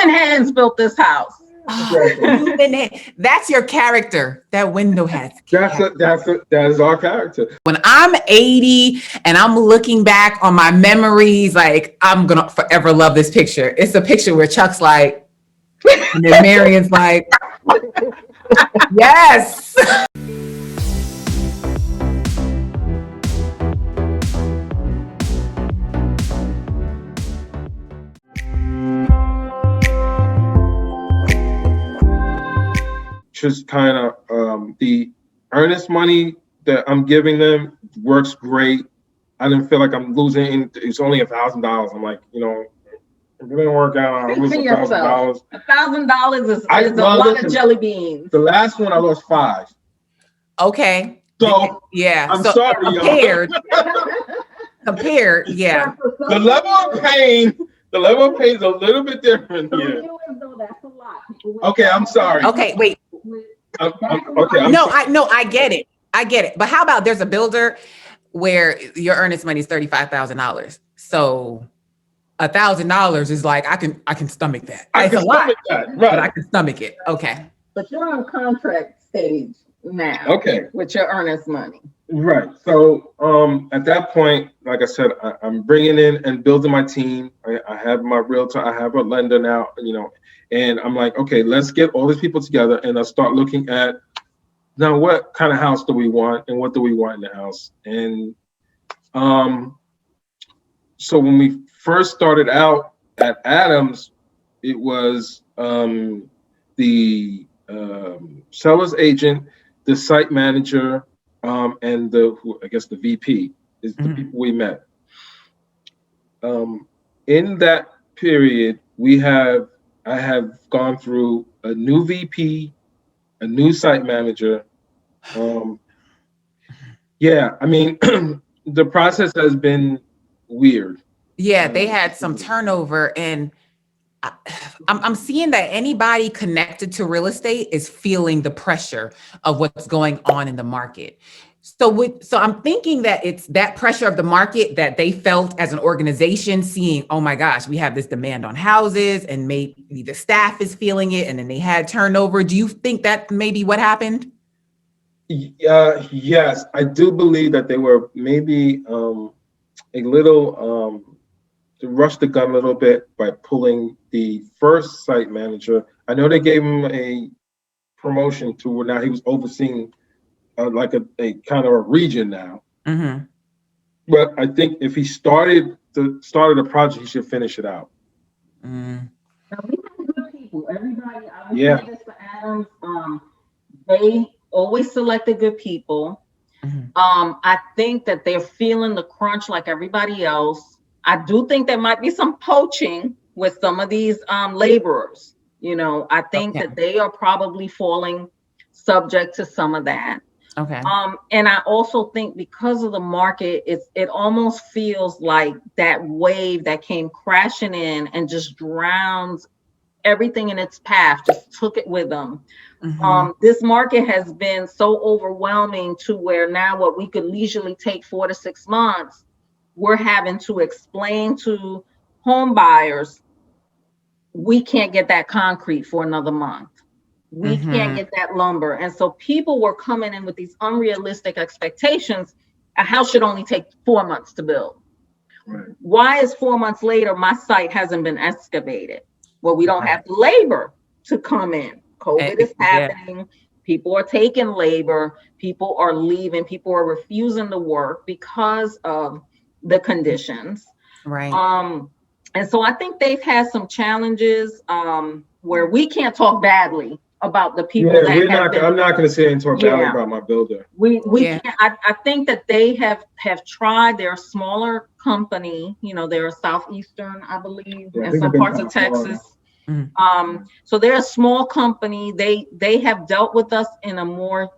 human hands built this house. That's your character. That window has. That is our character. When I'm 80 and I'm looking back on my memories, like I'm gonna forever love this picture. It's a picture where Chuck's like, and then Marion's like, yes. Just kind of the earnest money that I'm giving them works great. I didn't feel like I'm losing. It's only $1,000. I'm like, you know, it didn't work out. I lose $1,000. $1,000 is a lot of jelly beans. The last one I lost 5. Okay. So yeah, I'm sorry, compared, compared, yeah. The level of pain is a little bit different here. That's a lot. Okay, I'm sorry. Okay, wait. Okay. I get it. But how about there's a builder where your earnest money is $35,000. So $1,000 is like I can stomach that. It's a lot, right? But I can stomach it. Okay. But you're on contract stage now. Okay. With your earnest money. Right. So at that point, like I said, I'm bringing in and building my team. I have my realtor. I have a lender now. You know. And I'm like, okay, let's get all these people together and let's start looking at now what kind of house do we want and what do we want in the house. And so when we first started out at Adams, it was the seller's agent, the site manager, and the VP is the people we met. In that period, I have gone through a new VP, a new site manager. Yeah, I mean, the process has been weird. Yeah, they had some turnover, and I'm seeing that anybody connected to real estate is feeling the pressure of what's going on in the market. So I'm thinking that it's that pressure of the market that they felt as an organization, seeing, oh my gosh, we have this demand on houses, and maybe the staff is feeling it, and then they had turnover. Do you think that maybe what happened? Yes, I do believe that they were maybe a little to rush the gun a little bit by pulling the first site manager. I know they gave him a promotion to where now he was overseeing like a kind of a region now. Mm-hmm. But I think if he started a project, he should finish it out. Now, we have good people. Everybody, I was Yeah. saying this to Adams. They always selected good people. Mm-hmm. I think that they're feeling the crunch like everybody else. I do think there might be some poaching with some of these laborers. You know, I think that they are probably falling subject to some of that. Okay. And I also think because of the market, it almost feels like that wave that came crashing in and just drowns everything in its path, just took it with them. Mm-hmm. This market has been so overwhelming to where now what we could leisurely take 4 to 6 months, we're having to explain to home buyers, we can't get that concrete for another month. We can't get that lumber. And so people were coming in with these unrealistic expectations. A house should only take 4 months to build. Right. Why is 4 months later, my site hasn't been excavated? Well, we don't have the labor to come in. COVID is happening. People are taking labor. People are leaving. People are refusing to work because of the conditions. Right. And so I think they've had some challenges where we can't talk badly about the people that I'm not going to say and talk badly about my builder. We can't. I think that they have tried. They're a smaller company. You know, they're Southeastern, I believe, in some parts of Texas. Mm-hmm. So they're a small company. They have dealt with us in a more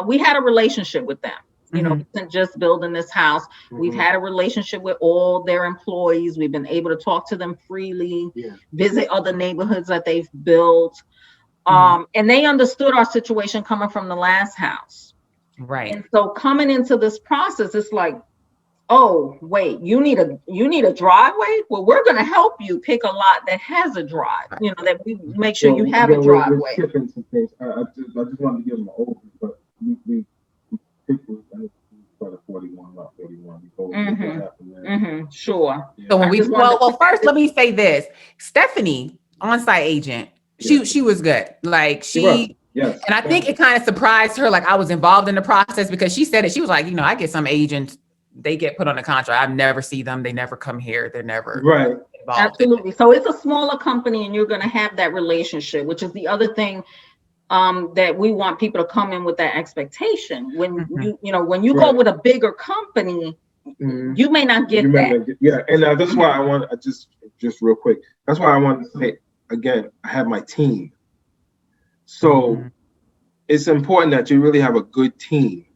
we had a relationship with them. You know, it isn't just building this house. We've had a relationship with all their employees. We've been able to talk to them freely, visit other neighborhoods that they've built. And they understood our situation coming from the last house. Right. And so coming into this process, it's like, oh, wait, you need a driveway? Well, we're going to help you pick a lot that has a drive, Right. you know, that we make sure you So, have a we're driveway. skipping some things. I just wanted to give them an overview, but we picked for the 41, lot 41. We told them what happened there. Sure. Yeah. So when I we just wanted well, to first let me say this: Stephanie, on-site agent, she was good. Like she, Yes. and I think it kind of surprised her. Like I was involved in the process because she said it. She was like, you know, I get some agents, they get put on a contract. I never see them. They never come here. They're never Right. involved. Absolutely. So it's a smaller company, and you're going to have that relationship, which is the other thing that we want people to come in with that expectation. When when you go with a bigger company, you may not get that. Yeah, and that's why I want just real quick. That's why I want to say again. I have my team, so it's important that you really have a good team.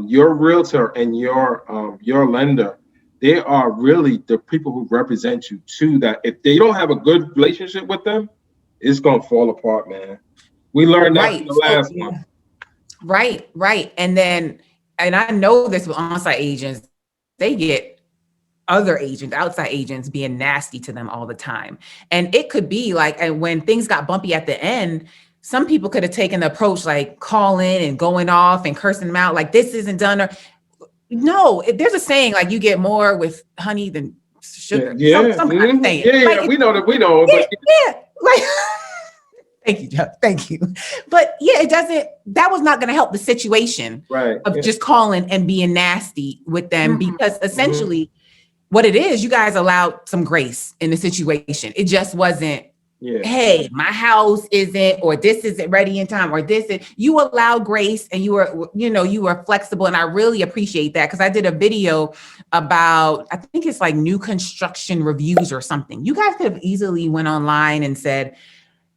Your realtor and your lender, they are really the people who represent you too. That if they don't have a good relationship with them, it's gonna fall apart, man. We learned that from the last one. Right. And I know this with on-site agents, they get other agents, outside agents being nasty to them all the time. And it could be like, and when things got bumpy at the end, some people could have taken the approach like calling and going off and cursing them out, like this isn't done. Or no, there's a saying like you get more with honey than sugar. Yeah, Some kind of saying. yeah, like, we know that. We know. Yeah, like. Thank you, Joe. Thank you. But yeah, that was not going to help the situation of just calling and being nasty with them because essentially what it is, you guys allowed some grace in the situation. It just wasn't, hey, my house isn't, or this isn't ready in time, or this is, you allow grace and you were flexible. And I really appreciate that because I did a video about, I think it's like new construction reviews or something. You guys could have easily went online and said,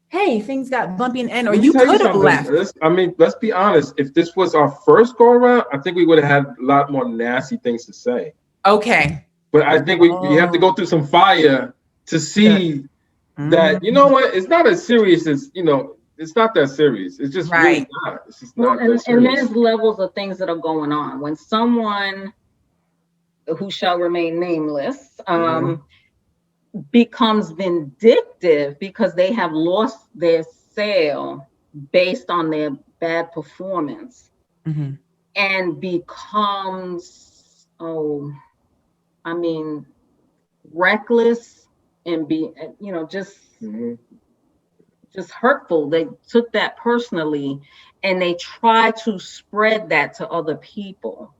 hey, things got bumpy in the end, or you could have left. Let's be honest. If this was our first go around, I think we would have had a lot more nasty things to say. Okay. But I think we have to go through some fire to see that, you know what, it's not as serious as, it's not that serious. It's just really not. It's just not that serious. And there's levels of things that are going on. When someone who shall remain nameless, becomes vindictive because they have lost their sale based on their bad performance and becomes reckless and just hurtful. They took that personally and they try to spread that to other people.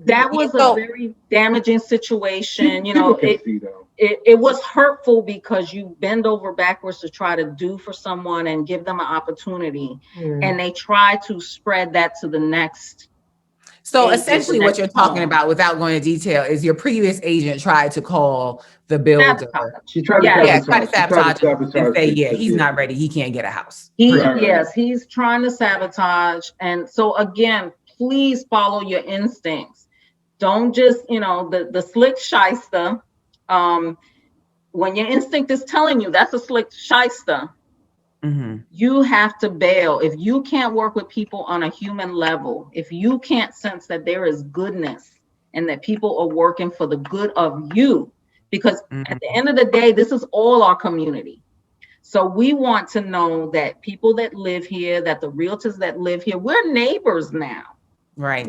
That was a very damaging situation. It was hurtful because you bend over backwards to try to do for someone and give them an opportunity, and they try to spread that to the next. So essentially what you're talking about, without going into detail, is your previous agent tried to call the builder. She tried to sabotage and say, he's not ready. He can't get a house. He's trying to sabotage. And so again, please follow your instincts. Don't just, the slick shyster. When your instinct is telling you that's a slick shyster, you have to bail. If you can't work with people on a human level, if you can't sense that there is goodness and that people are working for the good of you, because at the end of the day, this is all our community. So we want to know that people that live here, that the realtors that live here, we're neighbors now. Right.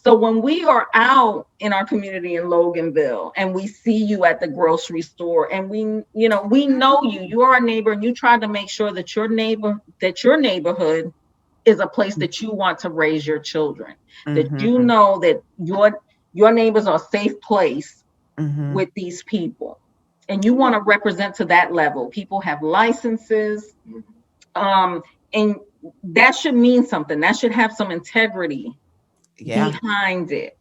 So when we are out in our community in Loganville and we see you at the grocery store and we know you are a neighbor, and you try to make sure that your neighborhood is a place that you want to raise your children, that you know that your neighbors are a safe place with these people, and you want to represent to that level. People have licenses, and that should mean something. That should have some integrity behind it.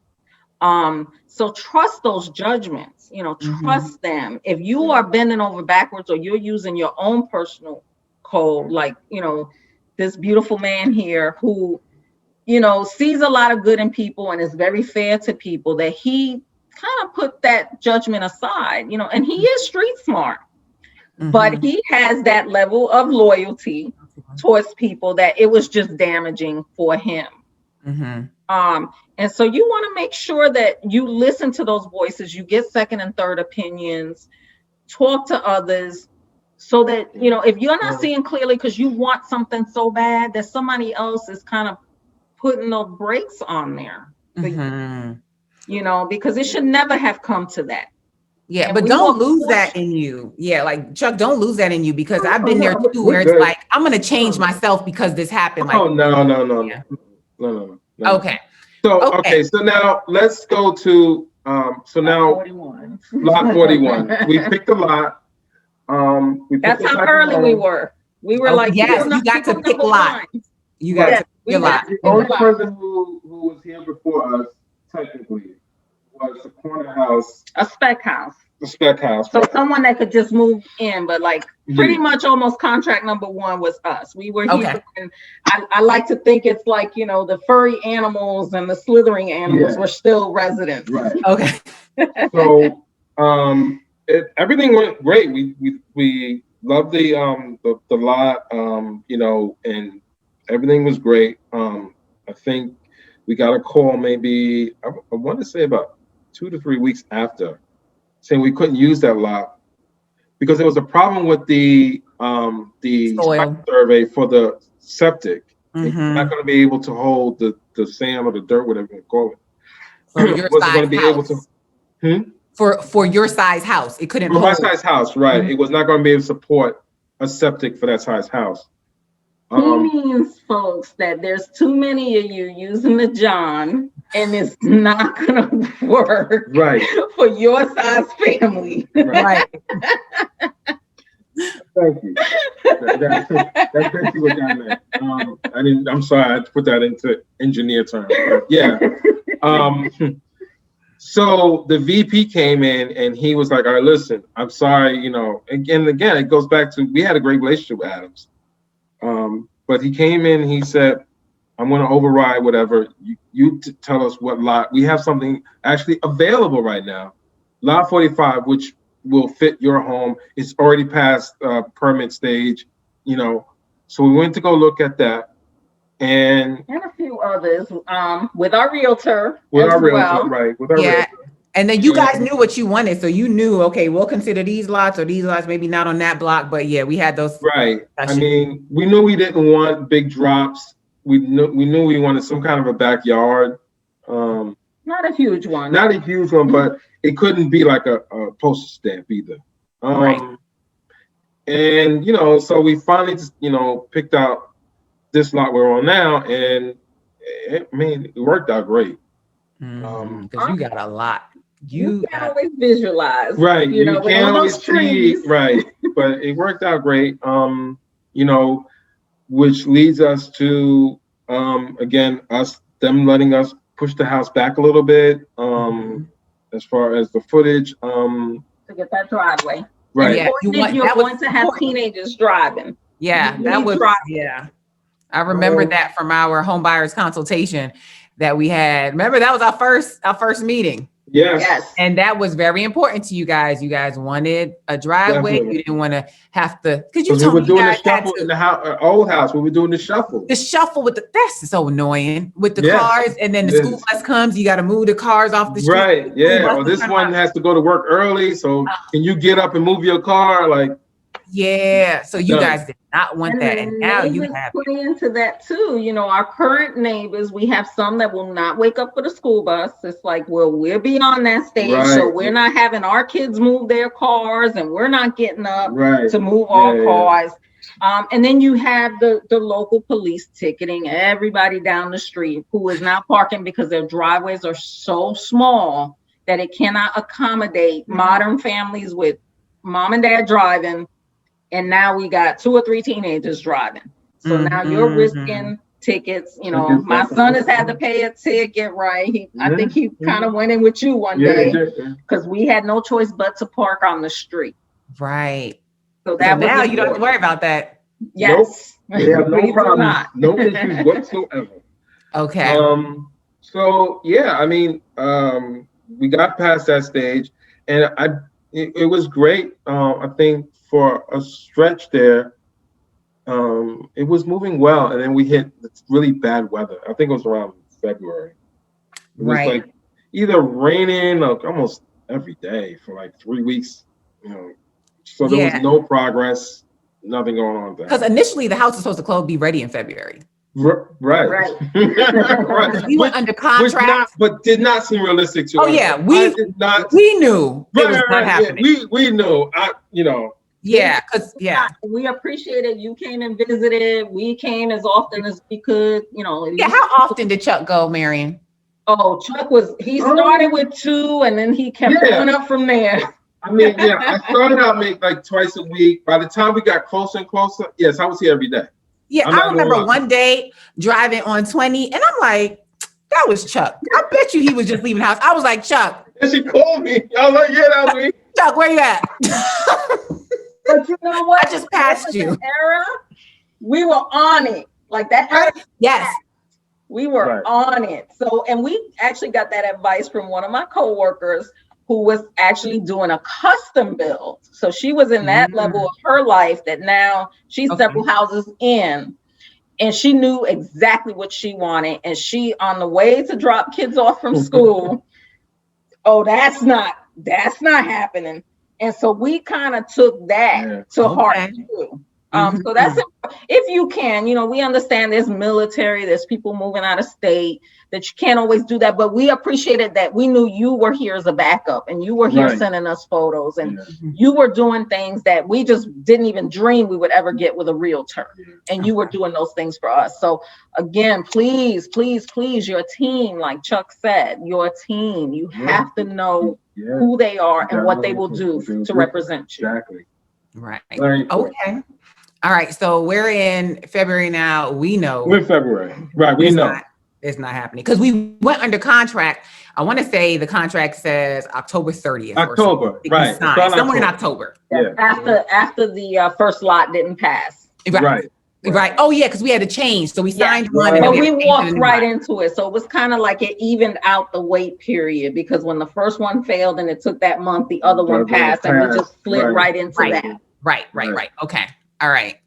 So trust those judgments, trust them. If you are bending over backwards or you're using your own personal code, like, this beautiful man here who, sees a lot of good in people and is very fair to people, that he kind of put that judgment aside, and he is street smart, but he has that level of loyalty towards people that it was just damaging for him. And so you want to make sure that you listen to those voices, you get second and third opinions, talk to others, so that, if you're not seeing clearly because you want something so bad, that somebody else is kind of putting the brakes on there for you, because it should never have come to that. Yeah, And but don't lose that in you. Yeah, like Chuck, don't lose that in you, because I've been there too, where it's like, I'm gonna change myself because this happened. Like, no. Okay. So now let's go to now 41. lot 41. We picked a lot. That's how early we were. We were like, yes, you got to pick a lot. You got to pick a lot. The only person who was here before us, technically, was the corner house. A spec house. The spec house. So someone that could just move in, but like pretty much almost contract number one was us. We were here, and I like to think it's like, the furry animals and the slithering animals were still residents. Right. Okay. So everything went great. We loved the lot, and everything was great. I think we got a call maybe I want to say about 2 to 3 weeks after, saying we couldn't use that lot because there was a problem with the soil survey for the septic. It's not going to be able to hold the sand or the dirt, whatever you call it. For your wasn't going to be able to. For your size house, it couldn't. For my size house, right? It was not going to be able to support a septic for that size house. He means, folks, that there's too many of you using the John, and it's not going to work for your size family. Right. Thank you. That's basically what that meant. I'm sorry, I had to put that into engineer terms. But yeah. So the VP came in and he was like, all right, listen, I'm sorry, again, it goes back to, we had a great relationship with Adams. But he came in, he said, I'm going to override whatever. You tell us what lot. We have something actually available right now. Lot 45, which will fit your home. It's already past permit stage, So we went to go look at that. And a few others with our realtor. With our realtor. And then you guys knew what you wanted. So you knew, okay, we'll consider these lots or these lots, maybe not on that block. But yeah, we had those. Right. I mean, we knew we didn't want big drops. We knew we wanted some kind of a backyard. Not a huge one. Not a huge one, but it couldn't be like a postage stamp either. Right. And, so we finally just, picked out this lot we're on now, and it worked out great. Because you got a lot. You can't always visualize. Right. You can't always see. Right. But it worked out great. Which leads us to, again, them letting us push the house back a little bit, as far as the footage. To get that driveway. Right. Yeah, you're going to have teenagers driving. Yeah, that was, I remember that from our home buyers consultation that we had. Remember, that was our first meeting. Yes. And that was very important to you guys. You guys wanted a driveway. Definitely. You didn't want to have to, because you told me you guys had to. In the old house, we were doing the shuffle. The shuffle that's so annoying with the cars, and then the school bus comes. You got to move the cars off the street. Right. Yeah. Or this one has to go to work early, so can you get up and move your car? Like. Yeah. So you guys did not want that, and now you have play into that too. Our current neighbors, we have some that will not wake up for the school bus. It's like, well, we're beyond that stage, so we're not having our kids move their cars, and we're not getting up to move our cars. And then you have the local police ticketing everybody down the street who is not parking because their driveways are so small that it cannot accommodate modern families with mom and dad driving. And now we got 2 or 3 teenagers driving. So now you're risking tickets. My son has had to pay a ticket, right? I think he kind of went in with you one day because we had no choice but to park on the street. Right. So that was now you don't have to worry about that. Yes. Nope. They have no problems, no issues whatsoever. Okay. So yeah, I mean, we got past that stage, and it was great. I think for a stretch there, it was moving well, and then we hit really bad weather. I think it was around February. It was Right. like either raining like almost every day for like 3 weeks, you know. So there was Yeah. no progress, nothing going on with Because that. initially the house is supposed to be ready in February. Right. Right. Right. We went under contract. But did not seem realistic to us. Oh yeah, I did not. we knew it was not Yeah, happening. we knew. Yeah, because we appreciated you came and visited. We came as often as we could. Yeah, how often did Chuck go, Marion? Oh, Chuck he started with 2, and then he kept going up from there. I mean, yeah, I started out like twice a week. By the time we got closer and closer, yes, I was here every day. Yeah, I remember one day driving on 20, and I'm like, that was Chuck. I bet you he was just leaving the house. I was like, Chuck. And she called me. I was like, yeah, that was me. Chuck, where you at? But you know what? I just passed you. Era, we were on it. Like that. Right? Yes. We were on it. So, and we actually got that advice from one of my coworkers who was actually doing a custom build. So she was in that level of her life that now she's several houses in, and she knew exactly what she wanted. And she, on the way to drop kids off from school, oh, that's not happening. And so we kind of took that to heart too. So that's, if you can, we understand there's military, there's people moving out of state, that you can't always do that. But we appreciated that we knew you were here as a backup, and you were here sending us photos, and you were doing things that we just didn't even dream we would ever get with a realtor. And you were doing those things for us. So again, please, please, please, your team, like Chuck said, your team, you have to know who they are and what they will do to represent you. Exactly. Right. Okay. All right. So we're in February now. We know. We're in February. Right. We know. It's not happening because we went under contract. I want to say the contract says October 30th. October. Right. Somewhere in October. Yeah. After the first lot didn't pass. Right. Oh yeah, because we had to change. So we signed one. But we walked right into it. So it was kind of like it evened out the wait period, because when the first one failed and it took that month, the other one passed, and we just slid right into that. Right. Okay. All right.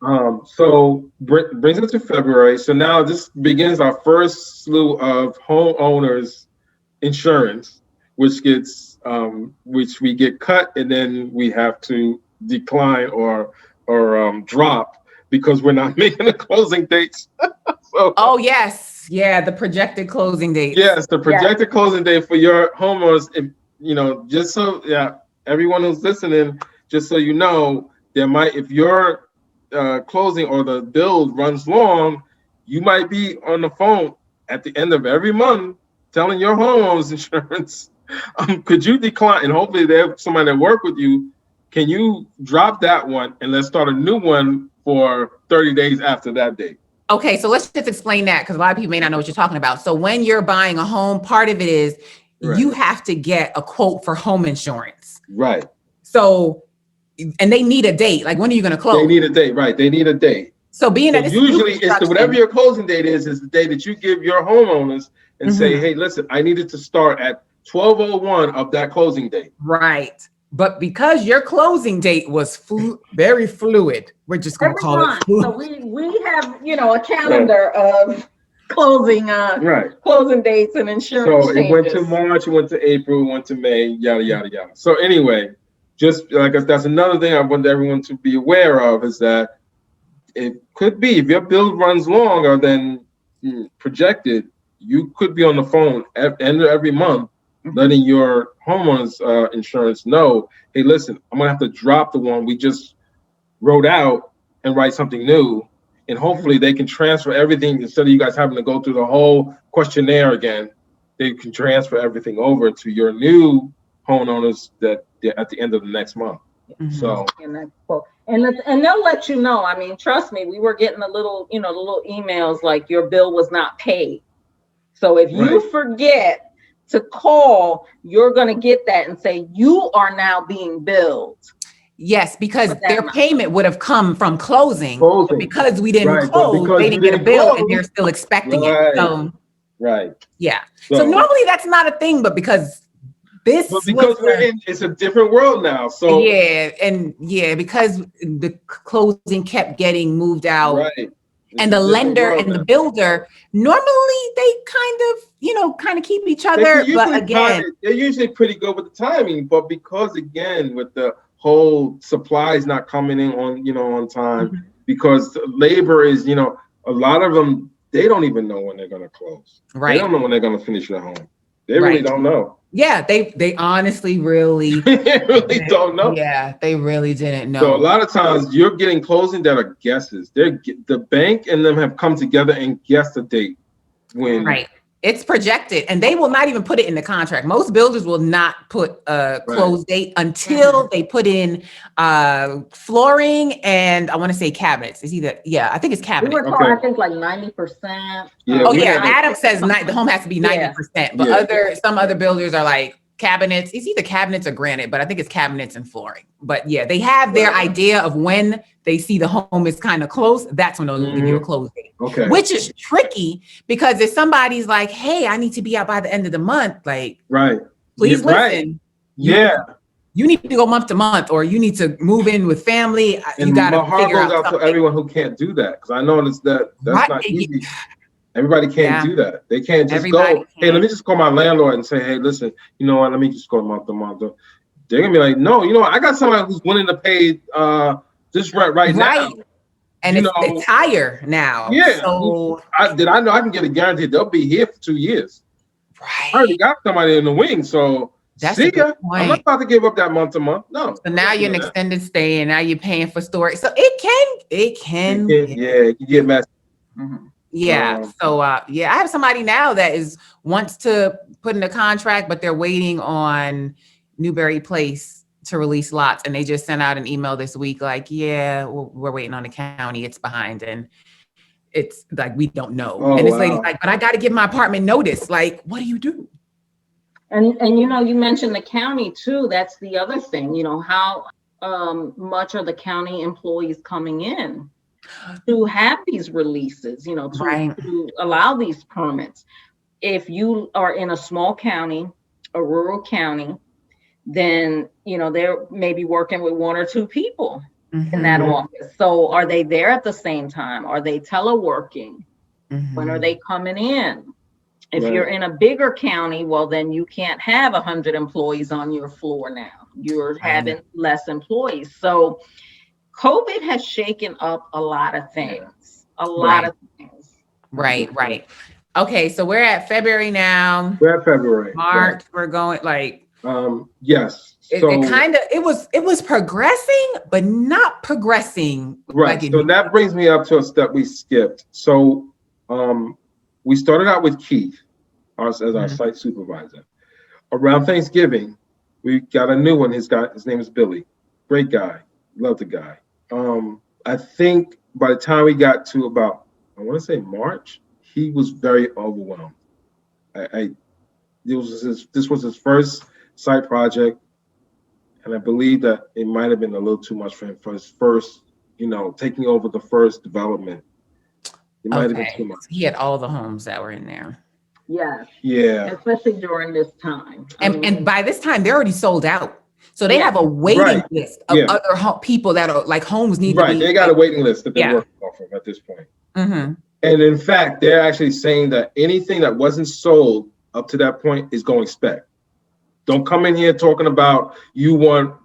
So brings us to February. So now this begins our first slew of homeowners insurance, which we get cut, and then we have to decline or drop because we're not making the closing dates. Oh yes, the projected closing date. Yes, the projected closing date for your homeowners. Just so everyone who's listening, just so you know, there might, if your closing or the build runs long, you might be on the phone at the end of every month telling your homeowners insurance, could you decline? And hopefully they have somebody that work with you. Can you drop that one and let's start a new one for 30 days after that date? Okay, so let's just explain that, because a lot of people may not know what you're talking about. So when you're buying a home, part of it is you have to get a quote for home insurance. Right. So, and they need a date. Like, when are you going to close? They need a date, right? They need a date. So that usually it's whatever your closing date is the day that you give your homeowners and say, hey, listen, I need it to start at 12:01 of that closing date. Right. But because your closing date was very fluid, we're just going to call it fluid. So we have, a calendar of closing closing dates and insurance. So it went to March, it went to April, it went to May, yada, yada, yada. So anyway, just like that's another thing I want everyone to be aware of, is that it could be, if your build runs longer than projected, you could be on the phone at the end of every month letting your homeowners insurance know, hey, listen, I'm gonna have to drop the one we just wrote out and write something new. And hopefully they can transfer everything, instead of you guys having to go through the whole questionnaire again. They can transfer everything over to your new homeowners that at the end of the next month. So and they'll let you know. I mean, trust me, we were getting the little emails like your bill was not paid. So if you forget to call, you're going to get that and say you are now being billed. Yes, because their payment would have come from closing. But because we didn't close, they didn't get a bill, and they're still expecting it. So, yeah. So normally that's not a thing, but because it's a different world now. So because the closing kept getting moved out. And the lender and the builder, normally they kind of keep each other, but again, they're usually pretty good with the timing, but because again, with the whole supplies not coming in on time, because labor is, a lot of them, they don't even know when they're going to close. Right. They don't know when they're going to finish their home. They really don't know. Yeah, they honestly really don't know. Yeah, they really didn't know. So a lot of times you're getting closing that are guesses. The bank and them have come together and guessed a date when it's projected, and they will not even put it in the contract. Most builders will not put a close date until they put in flooring and I want to say cabinets. It's either I think it's cabinets. We were told, I think like 90%. Adam says the home has to be 90%, but some other builders are like cabinets. It's either cabinets or granite, but I think it's cabinets and flooring. But they have their idea of when they see the home is kind of close. That's when they'll give you a close date. Okay. Which is tricky because if somebody's like, hey, I need to be out by the end of the month, like, please listen. You need to go month to month, or you need to move in with family. And you got to figure out something. To everyone who can't do that, because I noticed that's not easy. Everybody can't do that. They can't just go, hey, let me just call my landlord and say, hey, listen, you know what, let me just go month to month. They're going to be like, no, I got somebody who's willing to pay this rent right now. And it's higher now. Yeah. So I know I can get a guarantee they'll be here for 2 years. Right. I already got somebody in the wing, so see ya. I'm not about to give up that month to month. No. So now you're an extended stay, and now you're paying for storage. So it can get messy. Mm-hmm. Yeah. So I have somebody now that wants to put in a contract, but they're waiting on Newberry Place to release lots, and they just sent out an email this week like, we're waiting on the county, it's behind, and it's like we don't know. And this lady's like, but I got to give my apartment notice. Like, what do you do? And you mentioned the county too. That's the other thing. How much are the county employees coming in to have these releases? To allow these permits. If you are in a small county, a rural county, then they're maybe working with one or two people in that office. So are they there at the same time? Are they teleworking? When are they coming in? If you're in a bigger county, well, then you can't have 100 employees on your floor now. You're having less employees. So COVID has shaken up a lot of things. Right. Okay, so we're at February now. We're at February. March, we're going yes. It was progressing, but not progressing. Right. So that brings me up to a step we skipped. So we started out with Keith as our site supervisor. Around Thanksgiving, we got a new one. His name is Billy. Great guy. Love the guy. I think by the time we got to about, I want to say March, he was very overwhelmed. This was his first site project, and I believe that it might have been a little too much for him for his first, taking over the first development. It might have been too much. He had all the homes that were in there. Yes. Yeah. Especially during this time. And by this time, they're already sold out. So they have a waiting list of other people that are like homes need to be. They got a waiting list that they're working off of at this point. Mm-hmm. And in fact, they're actually saying that anything that wasn't sold up to that point is going spec. Don't come in here talking about you want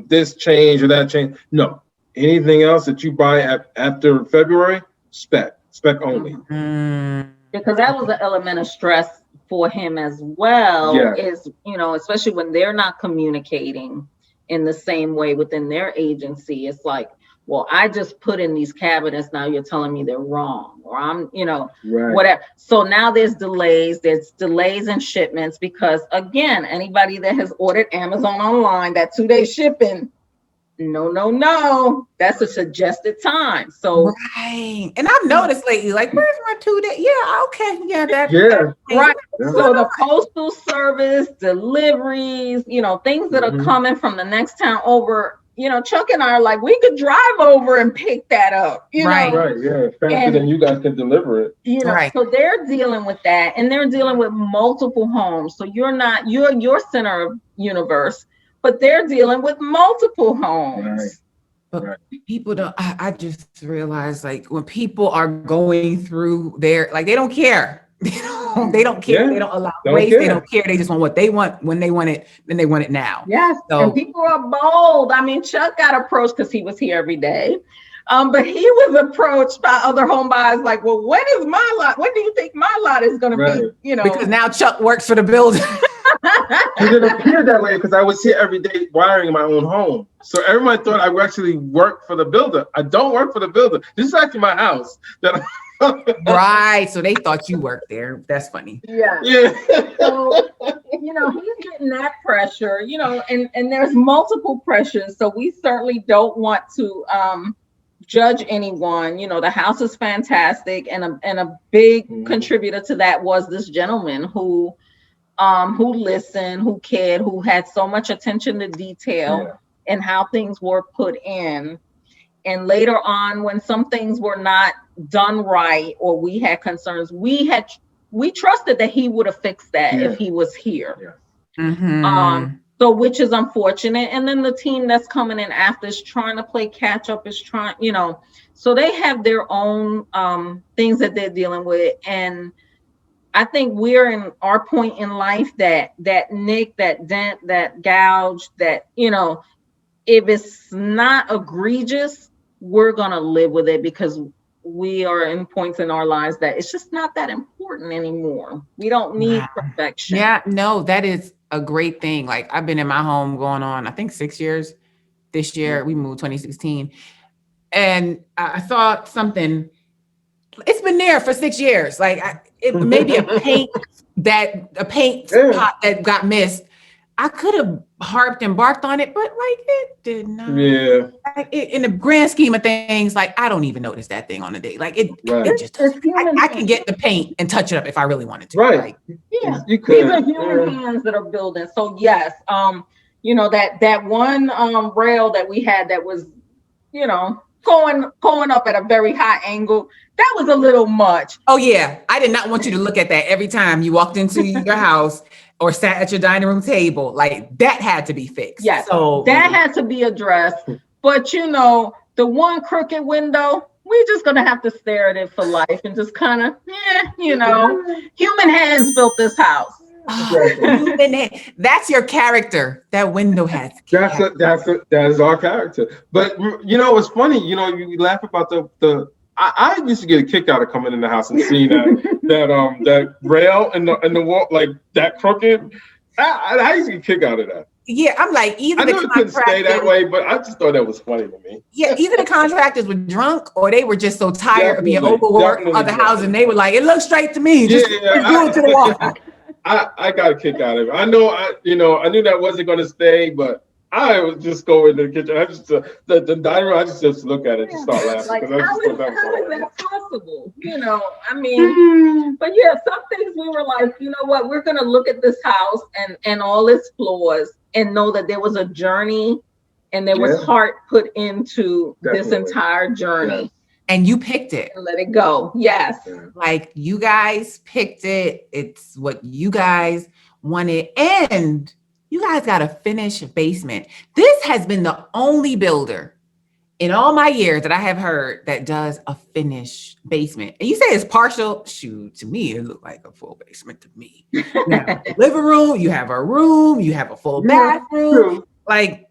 this change or that change. No, anything else that you buy after February, spec only. Mm-hmm. Because that was an element of stress for him as well. Is especially when they're not communicating in the same way within their agency. It's like, well, I just put in these cabinets. Now you're telling me they're wrong, or I'm, whatever. So now there's delays in shipments because, again, anybody that has ordered Amazon online, that 2-day shipping, no, that's a suggested time. So right, and I've noticed lately, like, where's my 2 day? Yeah, okay, right. Yeah. So the postal service, deliveries, things that are coming from the next town over. Chuck and I are like, we could drive over and pick that up. Right, yeah, faster than you guys can deliver it. So they're dealing with that, and they're dealing with multiple homes. So you're your center of universe, but they're dealing with multiple homes. But Right. people don't, I just realized like when people are going through their, like, they don't care. They don't care. Yeah. They don't allow Don't grace. They care. don't care. They just want what they want when they want it, then they want it now. Yes, and So people are bold. I mean, Chuck got approached because he was here every day. But he was approached by other home buyers like, well, when is my lot? When do you think my lot is going to Right. be? You know, because now Chuck works for the builder. Because it appeared that way because I was here every day wiring my own home. So everyone thought I actually worked for the builder. I don't work for the builder. This is actually my house. Right. So they thought you worked there. That's funny. yeah. Yeah. So, you know, he's getting that pressure, you know, and there's multiple pressures. So we certainly don't want to judge anyone. You know, the house is fantastic, and a big contributor to that was this gentleman who listened, who cared, who had so much attention to detail and how things were put in. And later on, when some things were not done right or we had concerns, we trusted that he would have fixed that if he was here. So which is unfortunate. And then the team that's coming in after is trying to play catch up, is trying, you know, so they have their own things that they're dealing with. And I think we're in our point in life that nick, that dent, that gouge, that, you know, if it's not egregious, we're going to live with it because we are in points in our lives that it's just not that important anymore. We don't need perfection. Yeah, no, that is a great thing. Like, I've been in my home going on, I think 6 years. This year, we moved 2016. And I thought something, it's been there for 6 years. Like, it may be a paint spot that got missed. I could have harped and barked on it, but like it did not. Yeah. Like, in the grand scheme of things, like I don't even notice that thing on the day. Like it just, I can get the paint and touch it up if I really wanted to. Right. Like, yeah. You could. These are human hands that are building. So yes, you know, that one rail that we had that was, you know, going up at a very high angle, that was a little much. Oh yeah, I did not want you to look at that every time you walked into your house or sat at your dining room table. Like that had to be fixed. Yes, so that had to be addressed. But you know, the one crooked window, we're just gonna have to stare at it for life and just kind of, you know, human hands built this house. That's your character. That window has that is our character. But you know, it's funny. You know, you laugh about the. I used to get a kick out of coming in the house and seeing that rail and the wall, like that crooked. I used to get a kick out of that. Yeah, I'm like, either I knew it couldn't stay that way, but I just thought that was funny to me. Yeah, either the contractors were drunk or they were just so tired of being overworked on the house, and they were like, "It looks straight to me. Just do it to the wall." I got a kick out of it. I knew that wasn't going to stay, but I would just go in the kitchen. I just the dining room. I just look at it and start laughing. Like, how is that possible? You know, I mean, but yeah, some things we were like, you know what, we're gonna look at this house and all its flaws and know that there was a journey and there was heart put into this entire journey. Yes. And you picked it. And let it go. Yes. Like you guys picked it. It's what you guys wanted. And you guys got a finished basement. This has been the only builder in all my years that I have heard that does a finished basement. And you say it's partial. Shoot, to me, it looked like a full basement to me. You have a living room, you have a room, you have a full bathroom. Like,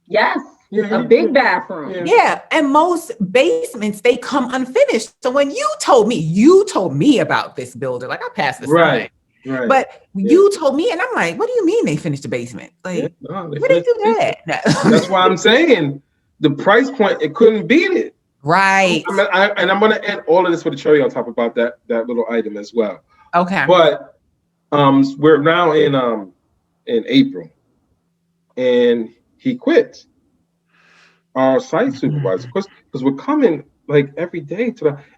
yes. A big bathroom. Yeah. And most basements, they come unfinished. So when you told me about this builder, like I passed the sign. Right. But you told me, and I'm like, what do you mean they finished the basement? Like, where they do that? That's why I'm saying the price point, it couldn't beat it. Right. And I'm going to add all of this with a cherry on top about that little item as well. Okay. But we're now in April, and he quit. Our site supervisor, because we're coming like every day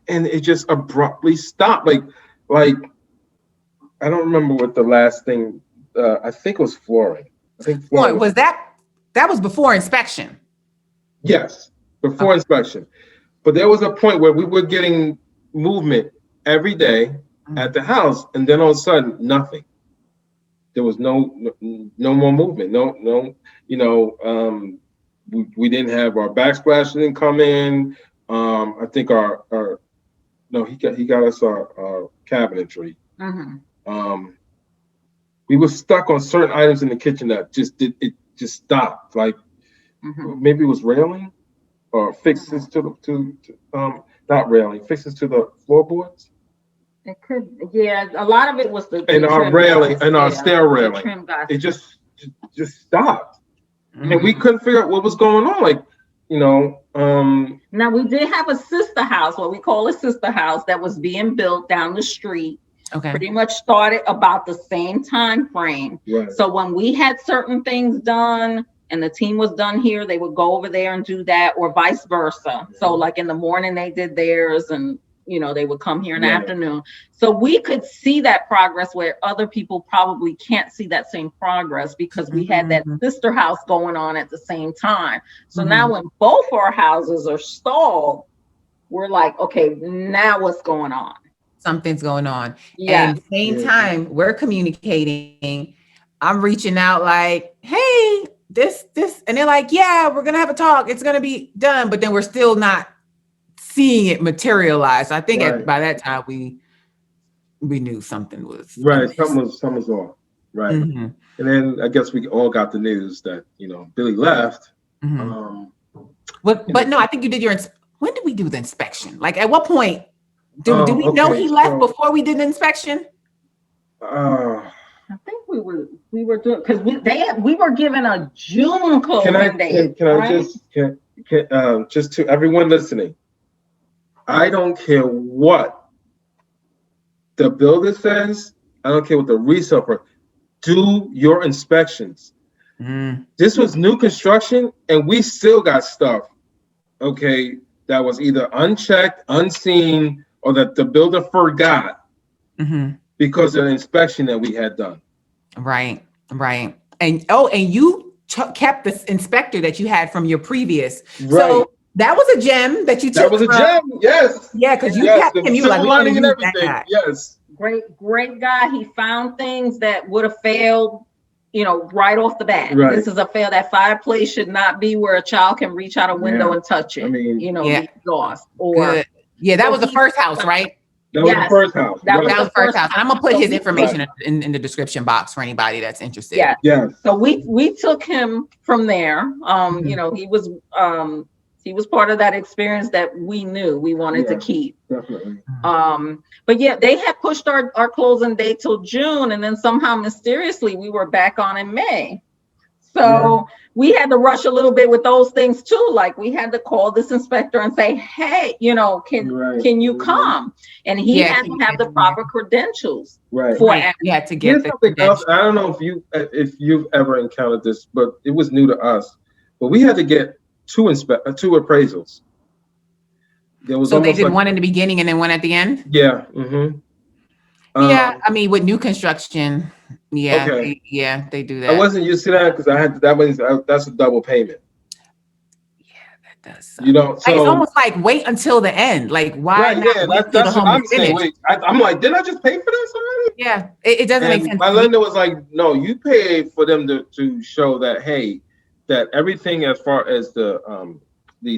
and it just abruptly stopped. Like I don't remember what the last thing. I think it was flooring. I think flooring was that was before inspection. Yes, before inspection. But there was a point where we were getting movement every day at the house, and then all of a sudden, nothing. There was no more movement. No. we didn't have our backsplash didn't come in. I think he got us our cabinetry. We were stuck on certain items in the kitchen that just stopped. Like maybe it was railing or fixes to not railing, fixes to the floorboards. It could, yeah. A lot of it was the our railing and our stair railing. It just stopped, and we couldn't figure out what was going on. Like, Now we did have a sister house, what we call a sister house, that was being built down the street. Okay. Pretty much started about the same time frame. Right. So when we had certain things done and the team was done here, they would go over there and do that, or vice versa. So like in the morning they did theirs, and they would come here in the afternoon. So we could see that progress where other people probably can't see that same progress, because we had that sister house going on at the same time. So now when both our houses are stalled, we're like, okay, now what's going on? Something's going on. Yeah. And same time, we're communicating. I'm reaching out like, hey, this, and they're like, yeah, we're gonna have a talk. It's gonna be done, but then we're still not seeing it materialize. I think by that time we knew something was right. Something was off. Right. And then I guess we all got the news that Billy left. But no, I think you did when did we do the inspection? Like at what point? Did we know he left before we did the inspection? I think we were doing, because we were given a June closing date. Can I just to everyone listening, I don't care what the builder says. I don't care what the resale for. Do your inspections. This was new construction, and we still got stuff, okay, that was either unchecked, unseen, or that the builder forgot because of the inspection that we had done. Right. And you kept this inspector that you had from your previous. Right. So that was a gem that you took. That was a gem, yes. Yeah, because you kept him. You were like, learning and everything. Yes. Great guy. He found things that would have failed, right off the bat. Right. This is a fail. That fireplace should not be where a child can reach out a window and touch it. I mean, exhaust or. Good. Yeah, that was the first house, right? That was the first house. That was the first house. And I'm gonna put his information in the description box for anybody that's interested. Yeah. So we took him from there. He was part of that experience that we knew we wanted to keep. Definitely. But yeah, they had pushed our closing date till June, and then somehow mysteriously we were back on in May. So we had to rush a little bit with those things too. Like we had to call this inspector and say, hey, can you come? And he had to have the proper credentials. Right. You had to get something else. I don't know if you've ever encountered this, but it was new to us. But we had to get two appraisals. So they did one in the beginning and then one at the end? Yeah. Yeah, I mean, with new construction, they do that. I wasn't used to that because that's a double payment. Yeah, that does. So it's almost like wait until the end. Like why? That's what I'm saying. Wait, I'm like, didn't I just pay for this already? Yeah, it doesn't make sense. My lender was like, no, you paid for them to show that that everything as far as the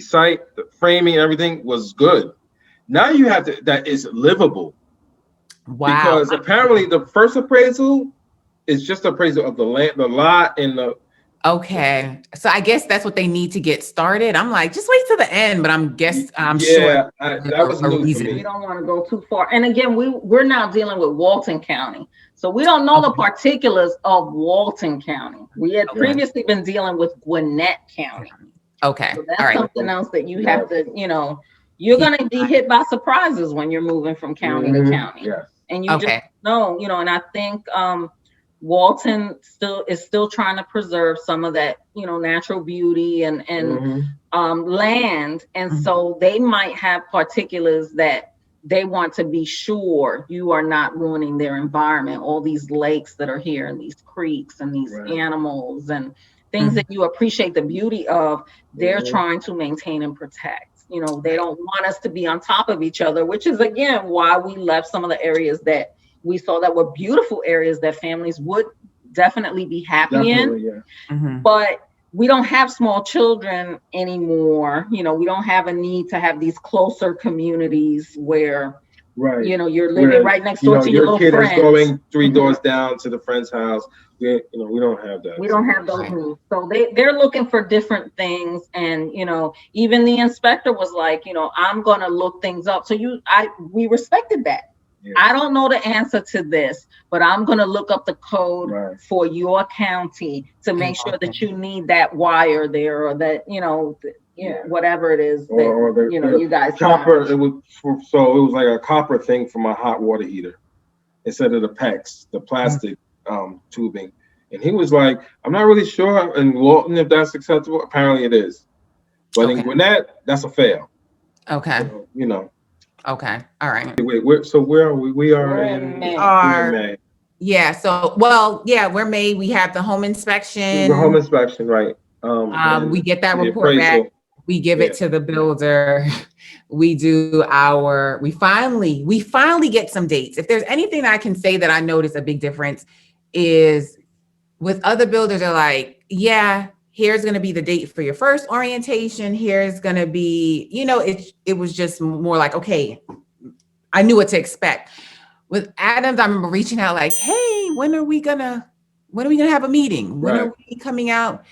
site, the framing, everything was good. Now you have that is livable. Wow. Because apparently the first appraisal is just appraisal of the land, the lot, and the. Okay, so I guess that's what they need to get started. I'm like, just wait till the end, but I'm sure that was new to me. We don't want to go too far. And again, we're now dealing with Walton County, so we don't know the particulars of Walton County. We had previously been dealing with Gwinnett County. Okay, so that's something else that you have to, you're going to be hit by surprises when you're moving from county to county. Yes. And you just know, and I think Walton is still trying to preserve some of that, natural beauty and land. And so they might have particulars that they want to be sure you are not ruining their environment, all these lakes that are here and these creeks and these animals and things that you appreciate the beauty of, they're trying to maintain and protect. They don't want us to be on top of each other, which is, again, why we left some of the areas that we saw that were beautiful areas that families would definitely be happy in. Yeah. But we don't have small children anymore. You know, we don't have a need to have these closer communities where, Right. you know, you're living right next door to your little kid friends. is going 3 doors down to the friend's house. We don't have that. We don't have those needs. So they're looking for different things. And, you know, even the inspector was like, you know, I'm going to look things up. So we respected that. Yeah. I don't know the answer to this, but I'm going to look up the code for your county to make sure that you need that wire there, or that, you know, whatever it is that, you guys copper. It was like a copper thing for my hot water heater instead of the PEX, the plastic tubing. And he was like, I'm not really sure in Walton if that's acceptable. Apparently it is, but in Gwinnett, that's a fail. Okay. So, you know. Okay. All right. Wait, where are we? We are in May. Yeah. So, we're May. We have the home inspection. The home inspection, right. We get that report back. We give it to the builder. We do we finally get some dates. If there's anything that I can say that I noticed a big difference is with other builders, they're like, yeah, here's going to be the date for your first orientation. Here's going to be, you know, it was just more like, okay, I knew what to expect. With Adams, I remember reaching out like, hey, when are we gonna have a meeting? When are we coming out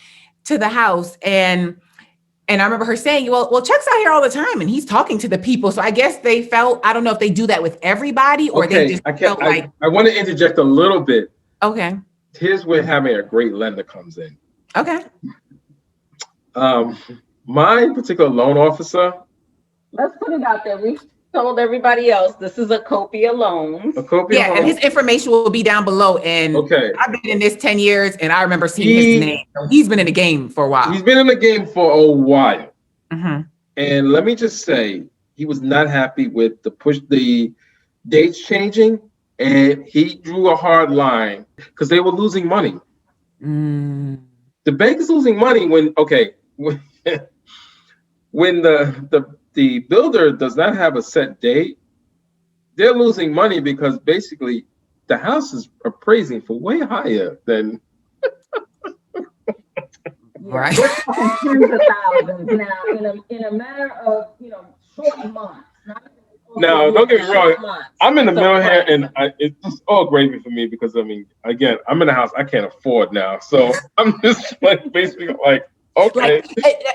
to the house? And I remember her saying, well, Chuck's out here all the time and he's talking to the people. So I guess they felt, I don't know if they do that with everybody or they just felt like. I want to interject a little bit. Okay. Here's where having a great lender comes in. Okay. My particular loan officer. Let's put it out there. We told everybody else this is a Copia Loans. And his information will be down below. And I've been in this 10 years and I remember seeing his name. So he's been in the game for a while. He's been in the game for a while. Mm-hmm. And let me just say, he was not happy with the dates changing. And he drew a hard line because they were losing money. The bank is losing money when the builder does not have a set date. They're losing money because basically the house is appraising for way higher than. Right. We're talking tens of thousands now in a matter of short months. Now, don't get me wrong. I'm in the middle here, and it's just all gravy for me because again, I'm in a house I can't afford now, so I'm just like basically like, okay.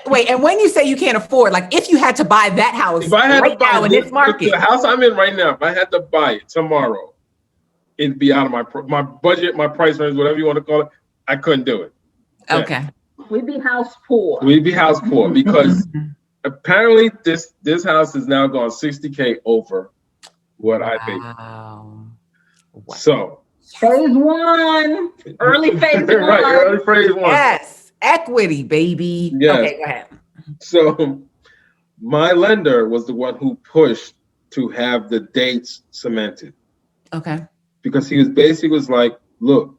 Wait, and when you say you can't afford, like if you had to buy that house right now in this market, the house I'm in right now, if I had to buy it tomorrow, it'd be out of my budget, my price range, whatever you want to call it. I couldn't do it. Okay. We'd be house poor. Because. Apparently, this house is now gone $60K over what I paid. Wow. So phase one, early phase one. Right, early phase one. Yes, equity, baby. Yes. Okay, go ahead. So my lender was the one who pushed to have the dates cemented. Okay. Because he was like, look,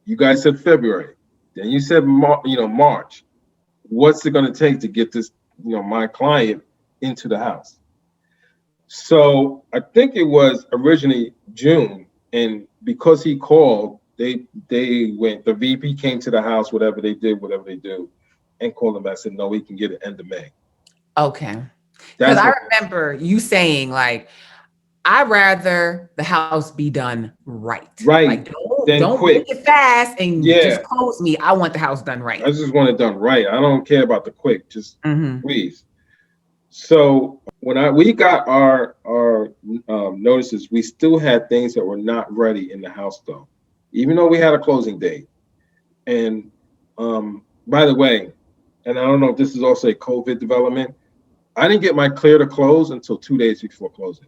you guys said February, then you said March. What's it going to take to get this? My client into the house. So I think it was originally June, and because he called, they went. The VP came to the house, whatever they do, and called him back. Said no, we can get it end of May. Okay, because I remember you saying like, I'd rather the house be done right. Right. Like, don't make it fast and just close me. I want the house done right. I just want it done right. I don't care about the quick. Just please. So when we got our notices, we still had things that were not ready in the house though, even though we had a closing date. And by the way, and I don't know if this is also a COVID development, I didn't get my clear to close until 2 days before closing.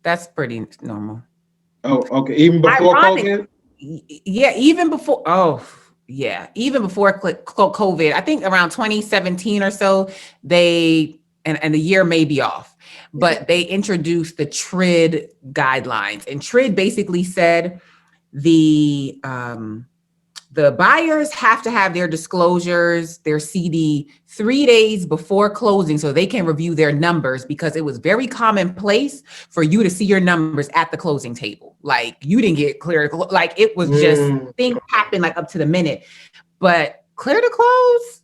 That's pretty normal. Oh, okay. Even before COVID? Yeah, even before. Oh, yeah. Even before COVID, I think around 2017 or so, and the year may be off, but they introduced the TRID guidelines. And TRID basically said the buyers have to have their disclosures, their CD 3 days before closing so they can review their numbers, because it was very commonplace for you to see your numbers at the closing table. Like you didn't get clear, like it was just things happen like up to the minute, but clear to close,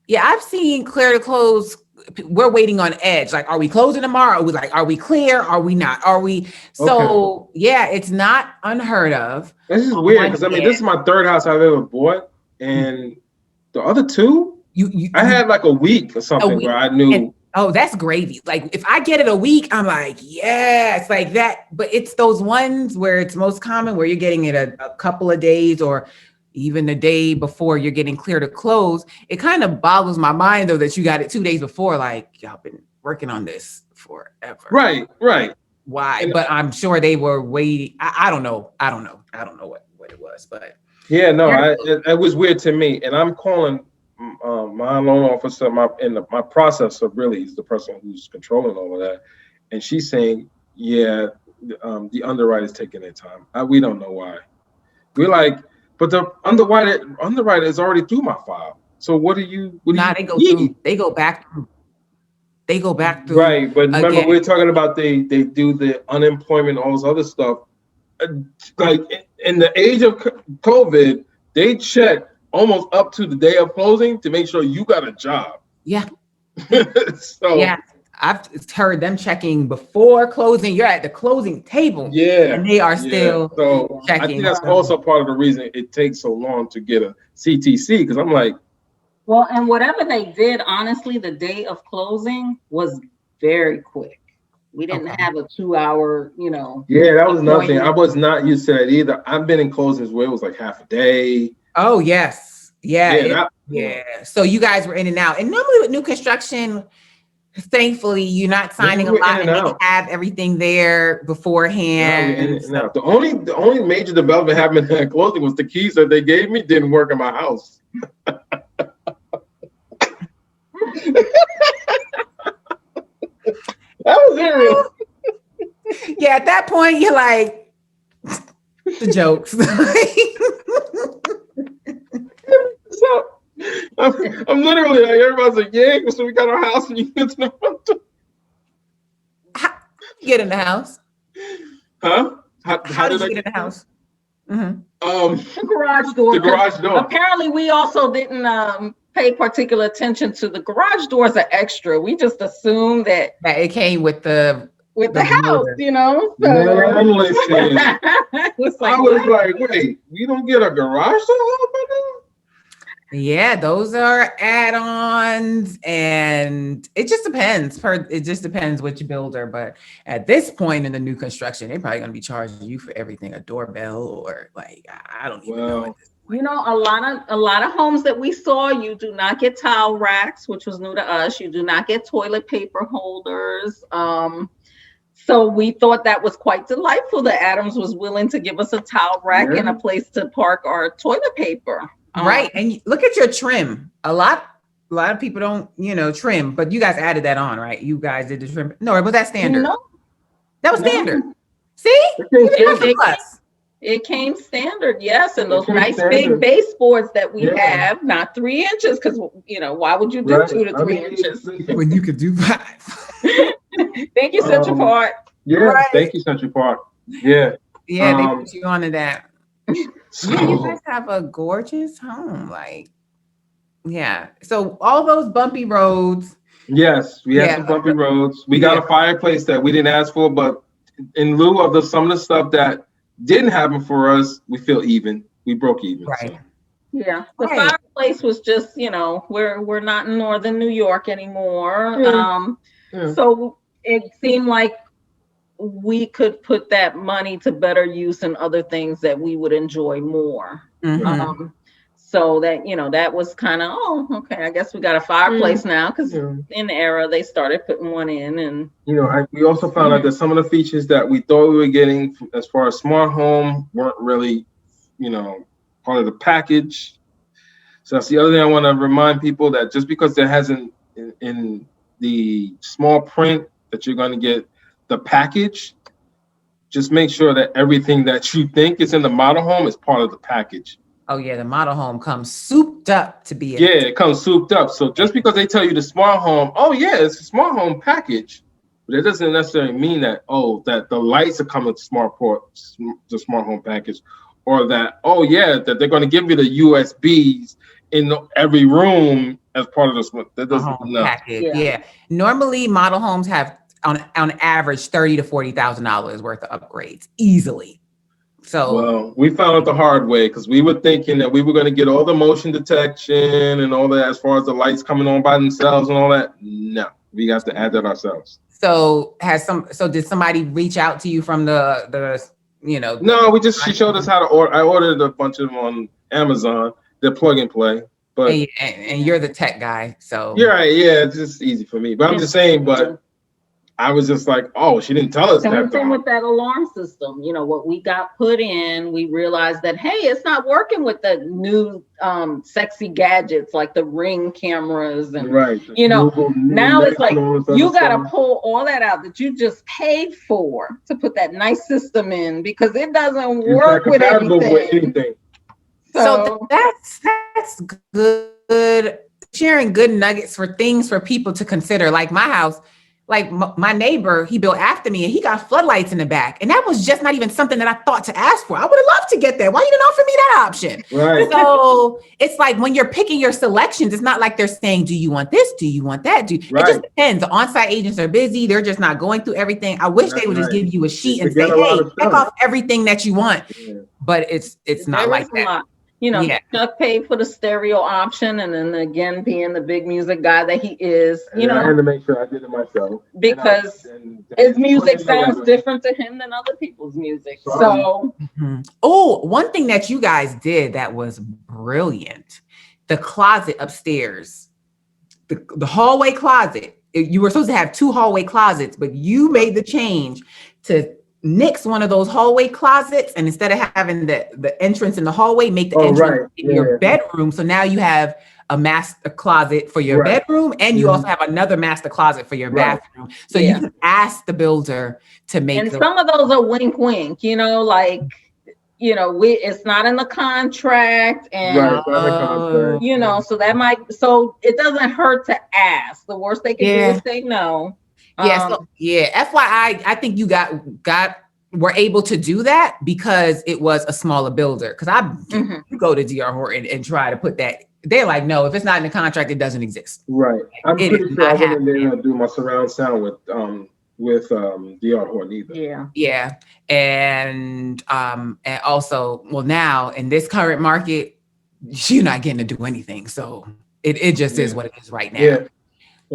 Yeah, I've seen clear to close. We're waiting on edge. Like, are we closing tomorrow? Are we clear? Are we not? Are we? So yeah, it's not unheard of. This is On weird one because I mean, hand, this is my third house I've ever bought, and the other two, I had like a week or something where I knew. And, oh, that's gravy. Like if I get it a week, I'm like, yeah, it's like that. But it's those ones where it's most common where you're getting it a couple of days or even the day before you're getting clear to close. It kind of boggles my mind though that you got it 2 days before. Like y'all been working on this forever. Right. Why? And, but I'm sure they were waiting. I don't know. I don't know what it was, but yeah, no, it was weird to me. And I'm calling my loan officer, my processor really is the person who's controlling all of that, and she's saying, yeah, the underwriter's taking their time. We don't know why. We're like, but the underwriter is already through my file. So what do you? They go back through. Right, but remember again. we're talking about they do the unemployment, all this other stuff. Like in the age of COVID, they check almost up to the day of closing to make sure you got a job. Yeah. So yeah, I've heard them checking before closing. You're at the closing table. Yeah. And they are still checking. I think that's also part of the reason it takes so long to get a CTC, because I'm like, well, and whatever they did, honestly, the day of closing was very quick. We didn't have a 2-hour, Yeah, that was nothing. I was not used to that either. I've been in closings where it was like half a day. Oh, yes. Yeah. Yeah. So you guys were in and out. And normally with new construction, thankfully, you're not signing a lot and they have everything there beforehand. No, the only major development happening at closing was the keys that they gave me didn't work in my house. That was it, really. Yeah, at that point, you're like, the jokes. So I'm literally like, everybody's like, yeah, so we got our house and you get to the front door. How did you get in the house? Huh? How did you get in the house? Mm-hmm. The garage door. The garage door. Apparently, we also didn't pay particular attention to the garage doors are extra. We just assumed that it came with the house, So. Yeah, listen. I was like, wait, we don't get a garage door? Yeah, those are add-ons, and it just depends. It just depends which builder. But at this point in the new construction, they're probably going to be charging you for everything, a doorbell or like I don't even know. A lot of homes that we saw, you do not get towel racks, which was new to us. You do not get toilet paper holders. So we thought that was quite delightful that Adams was willing to give us a towel rack and a place to park our toilet paper. Right. And look at your trim. A lot of people don't, trim, but you guys added that on, right? You guys did the trim. No, was that standard? No. That was standard. See? It came standard, yes. And those nice big baseboards that we have, not 3 inches, because, why would you do 2 to 3 inches? When you could do 5. Thank you, Central Park. Yeah, right. Thank you, Central Park. Yeah. Yeah, they put you onto that. Yeah, you guys have a gorgeous home. So all those bumpy roads. Yes, we have some bumpy roads. We got a fireplace that we didn't ask for, but in lieu of some of the stuff that didn't happen for us, we feel even. We broke even. Right. So. Yeah. The fireplace was just, we're not in northern New York anymore. So it seemed like we could put that money to better use in other things that we would enjoy more. Mm-hmm. So that, that was kind of, okay, I guess we got a fireplace now, because in the era they started putting one in. And we also found out that some of the features that we thought we were getting as far as smart home weren't really, part of the package. So that's the other thing I want to remind people, that just because there hasn't in the small print that you're going to get the package, just make sure that everything that you think is in the model home is part of the package. Oh yeah, the model home comes souped up to be. It comes souped up. So just because they tell you the smart home, it's a smart home package, but it doesn't necessarily mean that that the lights are coming to smart home package, or that that they're going to give you the USBs in every room as part of the that doesn't package. Yeah. Normally model homes have on average $30,000 to $40,000 worth of upgrades easily. So well, we found out the hard way because we were thinking that we were going to get all the motion detection and all that as far as the lights coming on by themselves and all that. No, we got to add that ourselves. So did somebody reach out to you from the No, she showed us how to order. I ordered a bunch of them on Amazon. They're plug and play. But and you're the tech guy, so you're right. Yeah, it's just easy for me. But I'm just saying, but I was just like, oh, she didn't tell us that. Same thing with that alarm system. What we got put in, we realized that, hey, it's not working with the new sexy gadgets like the Ring cameras. And, now it's like you got to pull all that out that you just paid for to put that nice system in because it doesn't work with anything. So that's good. Sharing good nuggets for things for people to consider. Like my house, like my neighbor, he built after me and he got floodlights in the back. And that was just not even something that I thought to ask for. I would have loved to get that. Why you didn't offer me that option? Right. So it's like when you're picking your selections, it's not like they're saying, do you want this? Do you want that? It just depends. The on-site agents are busy. They're just not going through everything. I wish they would just give you a sheet and say, hey, check off everything that you want. Yeah. But it's not like that. Chuck paid for the stereo option, and then again, being the big music guy that he is, I had to make sure I did it myself because his music sounds different to him than other people's music. So, one thing that you guys did that was brilliant: the closet upstairs, the hallway closet. You were supposed to have 2 hallway closets, but you made the change to nix one of those hallway closets, and instead of having the entrance in the hallway, make the entrance in your bedroom. So now you have a master closet for your bedroom, and you also have another master closet for your bathroom. So you can ask the builder to make. And some of those are wink, wink. It's not in the contract, and so that might. So it doesn't hurt to ask. The worst they can do is say no. FYI, I think you were able to do that because it was a smaller builder. Because you go to DR Horton and try to put that. They're like, no, if it's not in the contract, it doesn't exist. Right. I'm pretty sure I wouldn't be able to do my surround sound with DR Horton either. Yeah. And also, well, now in this current market, you're not getting to do anything. So it just is what it is right now. Yeah.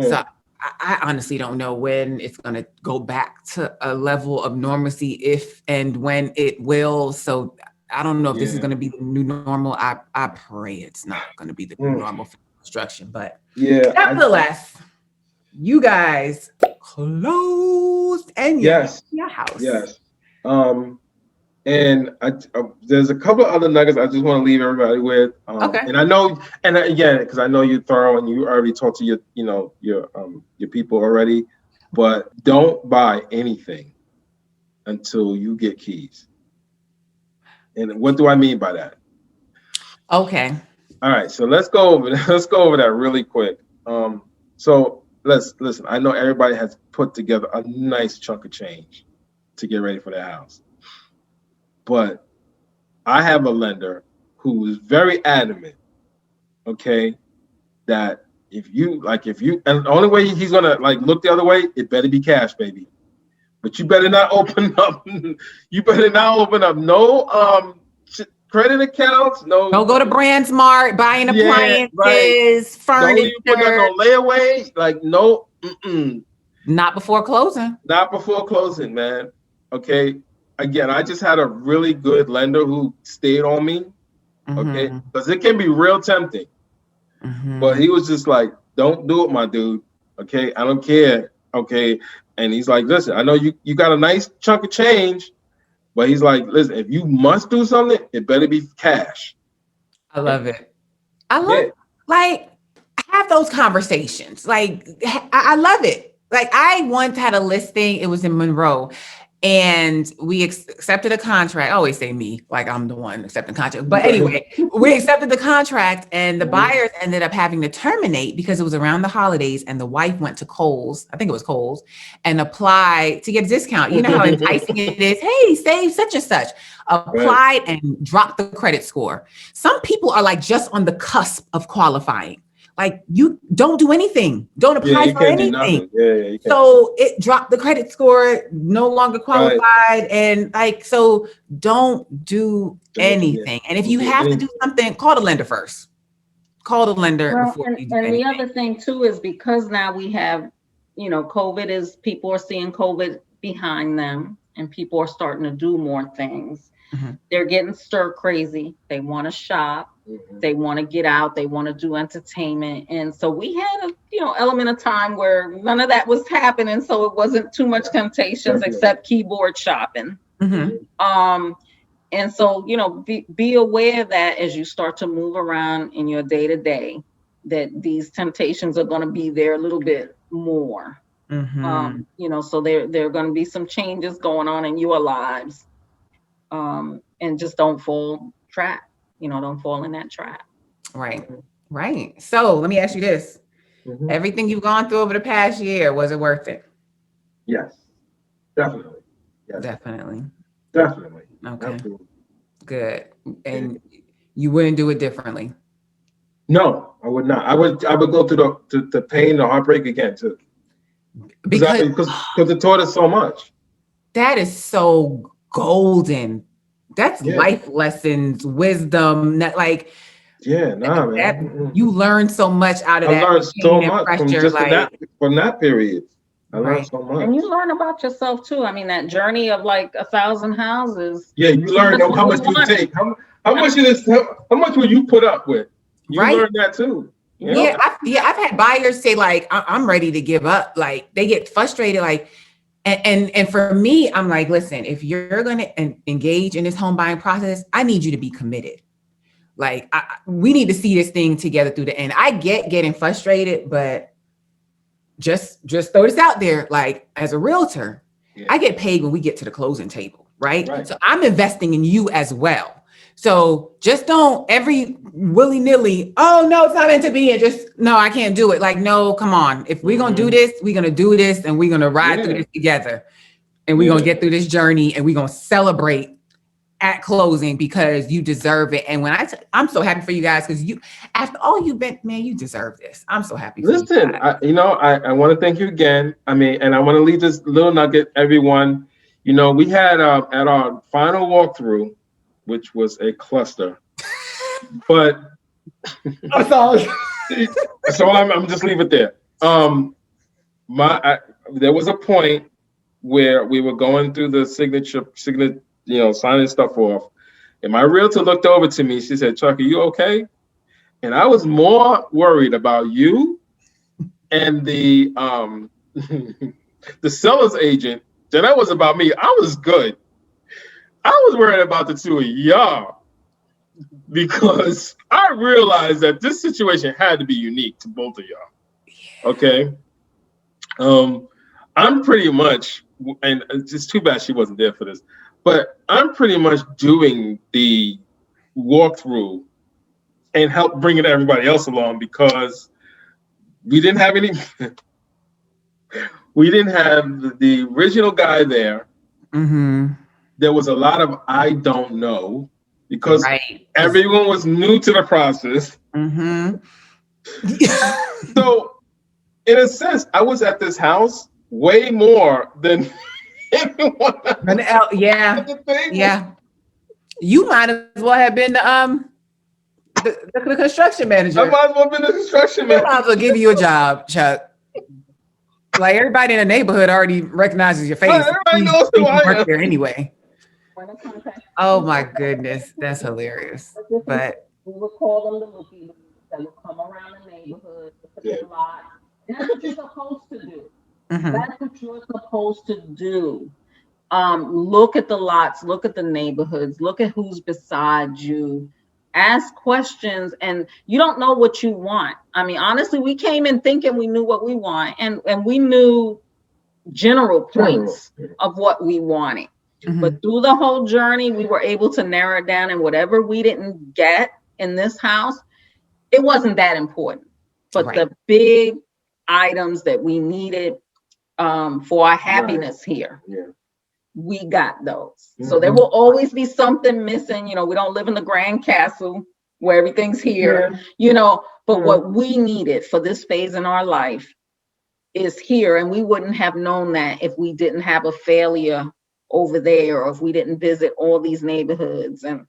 So I honestly don't know when it's going to go back to a level of normalcy, if and when it will. So I don't know if this is going to be the new normal. I pray it's not going to be the new normal for construction, but nevertheless, you guys closed and your house. Yes. And there's a couple of other nuggets I just want to leave everybody with. And I know, and again, because I know you're thorough and you already talked to your people already, but don't buy anything until you get keys. And what do I mean by that? Okay. All right. So let's go over that really quick. So listen. I know everybody has put together a nice chunk of change to get ready for their house. But I have a lender who is very adamant, that if you, and the only way he's gonna look the other way, it better be cash, baby. But you better not open up. No credit accounts. No. Don't go to BrandSmart buying appliances, furniture. Don't even put no layaway. No. Not before closing. Not before closing, man. Okay. Again, I just had a really good lender who stayed on me, because it can be real tempting. But he was just like, don't do it, my dude. Okay, I don't care. Okay, and he's like, listen, I know you got a nice chunk of change, but he's like, listen, if you must do something, it better be cash. I love it. Have those conversations. I love it. I once had a listing. It was in Monroe. And we accepted a contract. I always say me, like I'm the one accepting contract. But anyway, we accepted the contract, and the buyers ended up having to terminate because it was around the holidays, and the wife went to Kohl's, I think it was Kohl's, and applied to get a discount. You know how enticing it is. Hey, save such and such. Applied and dropped the credit score. Some people are like just on the cusp of qualifying. Like, you don't do anything. Don't apply for anything. So it dropped the credit score, no longer qualified. Right. And like, so don't do anything. And if you have to do something, call the lender first. Call the lender before you do anything. The other thing too is because now we have, people are seeing COVID behind them, and people are starting to do more things. Mm-hmm. They're getting stir crazy. They want to shop. Mm-hmm. They want to get out. They want to do entertainment. And so we had a, element of time where none of that was happening. So it wasn't too much temptations except keyboard shopping. Mm-hmm. And so, be aware that as you start to move around in your day to day, that these temptations are going to be there a little bit more. Mm-hmm. So there are going to be some changes going on in your lives. And just don't fall trap, don't fall in that trap. Right. Right. So let me ask you this. Mm-hmm. Everything you've gone through over the past year, was it worth it? Yes, definitely. Yes. Definitely. Okay. Absolutely. Good. And you wouldn't do it differently? No, I would not. I would go through the pain, the heartbreak again too. Because it taught us so much. That is so golden. That's life lessons, wisdom. Man. You learn so much out of that. I learned so much from that period. I learned so much. And you learn about yourself too. I mean, that journey of like 1,000 houses. Yeah, you learn how much you take. How much will you put up with? You learn that too. Yeah, I've had buyers say like, I'm ready to give up. Like they get frustrated, like. And for me, I'm like, listen, if you're going to engage in this home buying process, I need you to be committed. Like, we need to see this thing together through the end. I get getting frustrated, but just throw this out there. Like, as a realtor, I get paid when we get to the closing table, right? So I'm investing in you as well. So just don't every willy-nilly, oh, no, it's not meant to be. And just, no, I can't do it. Like, no, come on. If we're going to do this, we're going to do this, and we're going to ride through this together. And we're going to get through this journey, and we're going to celebrate at closing because you deserve it. And when I'm so happy for you guys because after all you've been, man, you deserve this. I'm so happy for you. I want to thank you again. I mean, and I want to leave this little nugget, everyone. We had at our final walkthrough, which was a cluster, but so I'm just leave it there. There was a point where we were going through the signature, signing stuff off, and my realtor looked over to me. She said, "Chuck, are you okay?" And I was more worried about you and the the seller's agent than I was about me. I was good. I was worried about the two of y'all because I realized that this situation had to be unique to both of y'all. Okay. I'm pretty much, and it's just too bad she wasn't there for this, but I'm pretty much doing the walkthrough and help bringing everybody else along because we didn't have the original guy there. Mm-hmm. There was a lot of I don't know because everyone was new to the process. Mm-hmm. So, in a sense, I was at this house way more than anyone else. Yeah. You might as well have been the construction manager. I might as well have been the construction manager. I might as well give you a job, Chuck. Like everybody in the neighborhood already recognizes your face. Everybody knows who I am. There anyway. Oh my goodness, that's hilarious. But we would call them the rookies that would come around the neighborhood, the lot. That's what you're supposed to do. Mm-hmm. That's what you're supposed to do. Look at the lots, look at the neighborhoods, look at who's beside you. Ask questions, and you don't know what you want. I mean, honestly, we came in thinking we knew what we want, and we knew general points of what we wanted. But through the whole journey, we were able to narrow it down, and whatever we didn't get in this house, it wasn't that important. But the big items that we needed for our happiness here, we got those. So there will always be something missing. You know, we don't live in the Grand Castle where everything's here, you know, but what we needed for this phase in our life is here. And we wouldn't have known that if we didn't have a failure over there, or if we didn't visit all these neighborhoods and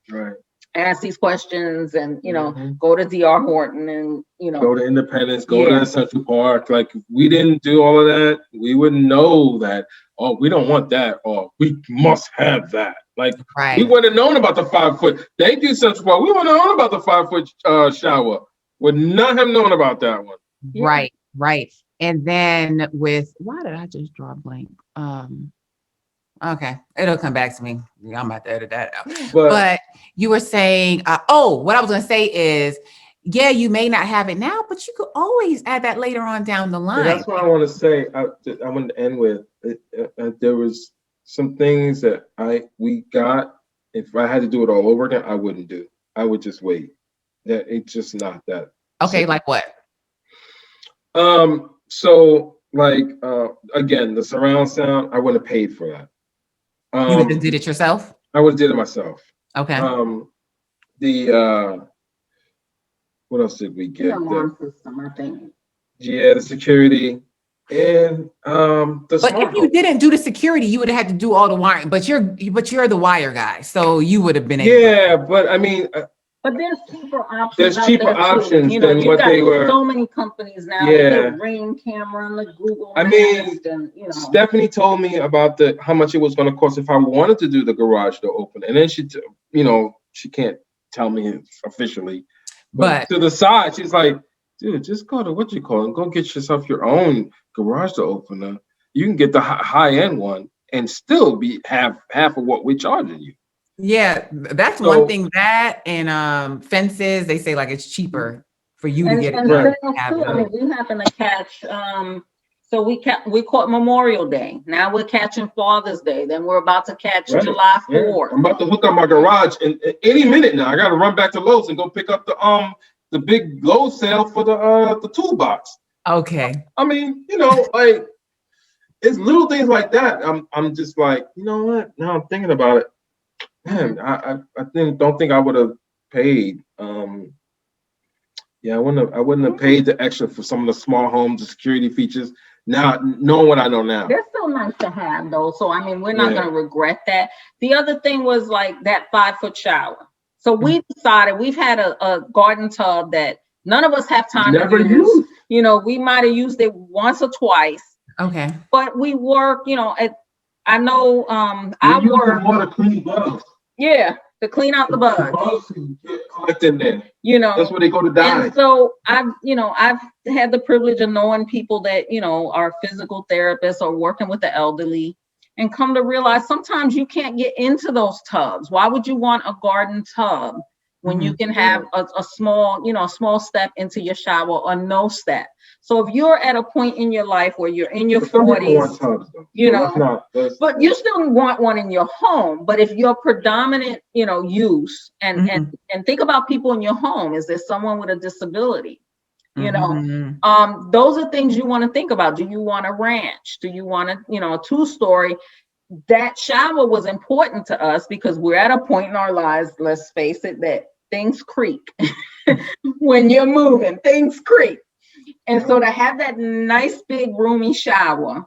ask these questions and, you know, go to DR Horton and, you know, go to Independence, go to Central Park. Like, if we didn't do all of that, we wouldn't know that, oh, we don't want that, or we must have that. Like, we wouldn't have known about the 5 foot. Thank you, Central Park. We wouldn't have known about the 5 foot shower. Would not have known about that one. Right. And then with, why did I just draw a blank? Okay, it'll come back to me. I'm about to edit that out. But you were saying, what I was going to say is, yeah, you may not have it now, but you could always add that later on down the line. That's what I want to say. I want to end with, there was some things that we got. If I had to do it all over again, I wouldn't do. I would just wait. That it's just not that. Okay, like what? So like again, the surround sound, I wouldn't have paid for that. You would have did it yourself? I would have did it myself. Okay. What else did we get? The alarm system, I think. Yeah, the security and But if you didn't do the security, you would have had to do all the wiring. But you're the wire guy, so you would have been able. Yeah, but I mean. But there's cheaper options. There's cheaper options you know, than what they were. So many companies now. Yeah. The Ring camera and the Google. I mean, and, you know. Stephanie told me about how much it was going to cost if I wanted to do the garage door open, and then she can't tell me officially, but to the side, she's like, dude, just go to and go get yourself your own garage door opener. You can get the high end one and still be half of what we're charging you. Yeah, that's one thing. That and fences, they say like it's cheaper for you to get it done. I mean, we happen to catch. So we caught Memorial Day. Now we're catching Father's Day. Then we're about to catch July 4th. I'm about to hook up my garage in any minute now. I got to run back to Lowe's and go pick up the big Lowe's sale for the toolbox. Okay. I mean, you know, like it's little things like that. I'm just like, you know what? Now I'm thinking about it. Man, I don't think I would have paid. I wouldn't have paid the extra for some of the small homes, the security features. Now, knowing what I know now, they're still nice to have though. So I mean, we're not going to regret that. The other thing was like that 5 foot shower. So we decided we've had a garden tub that none of us have time to use. You know, we might have used it once or twice. Okay, but we work. You know, I know I work. Want to clean bugs. Yeah, to clean out the bugs. Bugs get collected there. You know, that's where they go to die. And so I've had the privilege of knowing people that, you know, are physical therapists or working with the elderly, and come to realize sometimes you can't get into those tubs. Why would you want a garden tub when you can have a small step into your shower or no step? So if you're at a point in your life where you're in your 40s, you know, but you still want one in your home. But if your predominant, you know, use and think about people in your home, is there someone with a disability? You know, those are things you want to think about. Do you want a ranch? Do you want a 2-story? That shower was important to us because we're at a point in our lives, let's face it, that things creak. When you're moving, things creak. And so to have that nice big roomy shower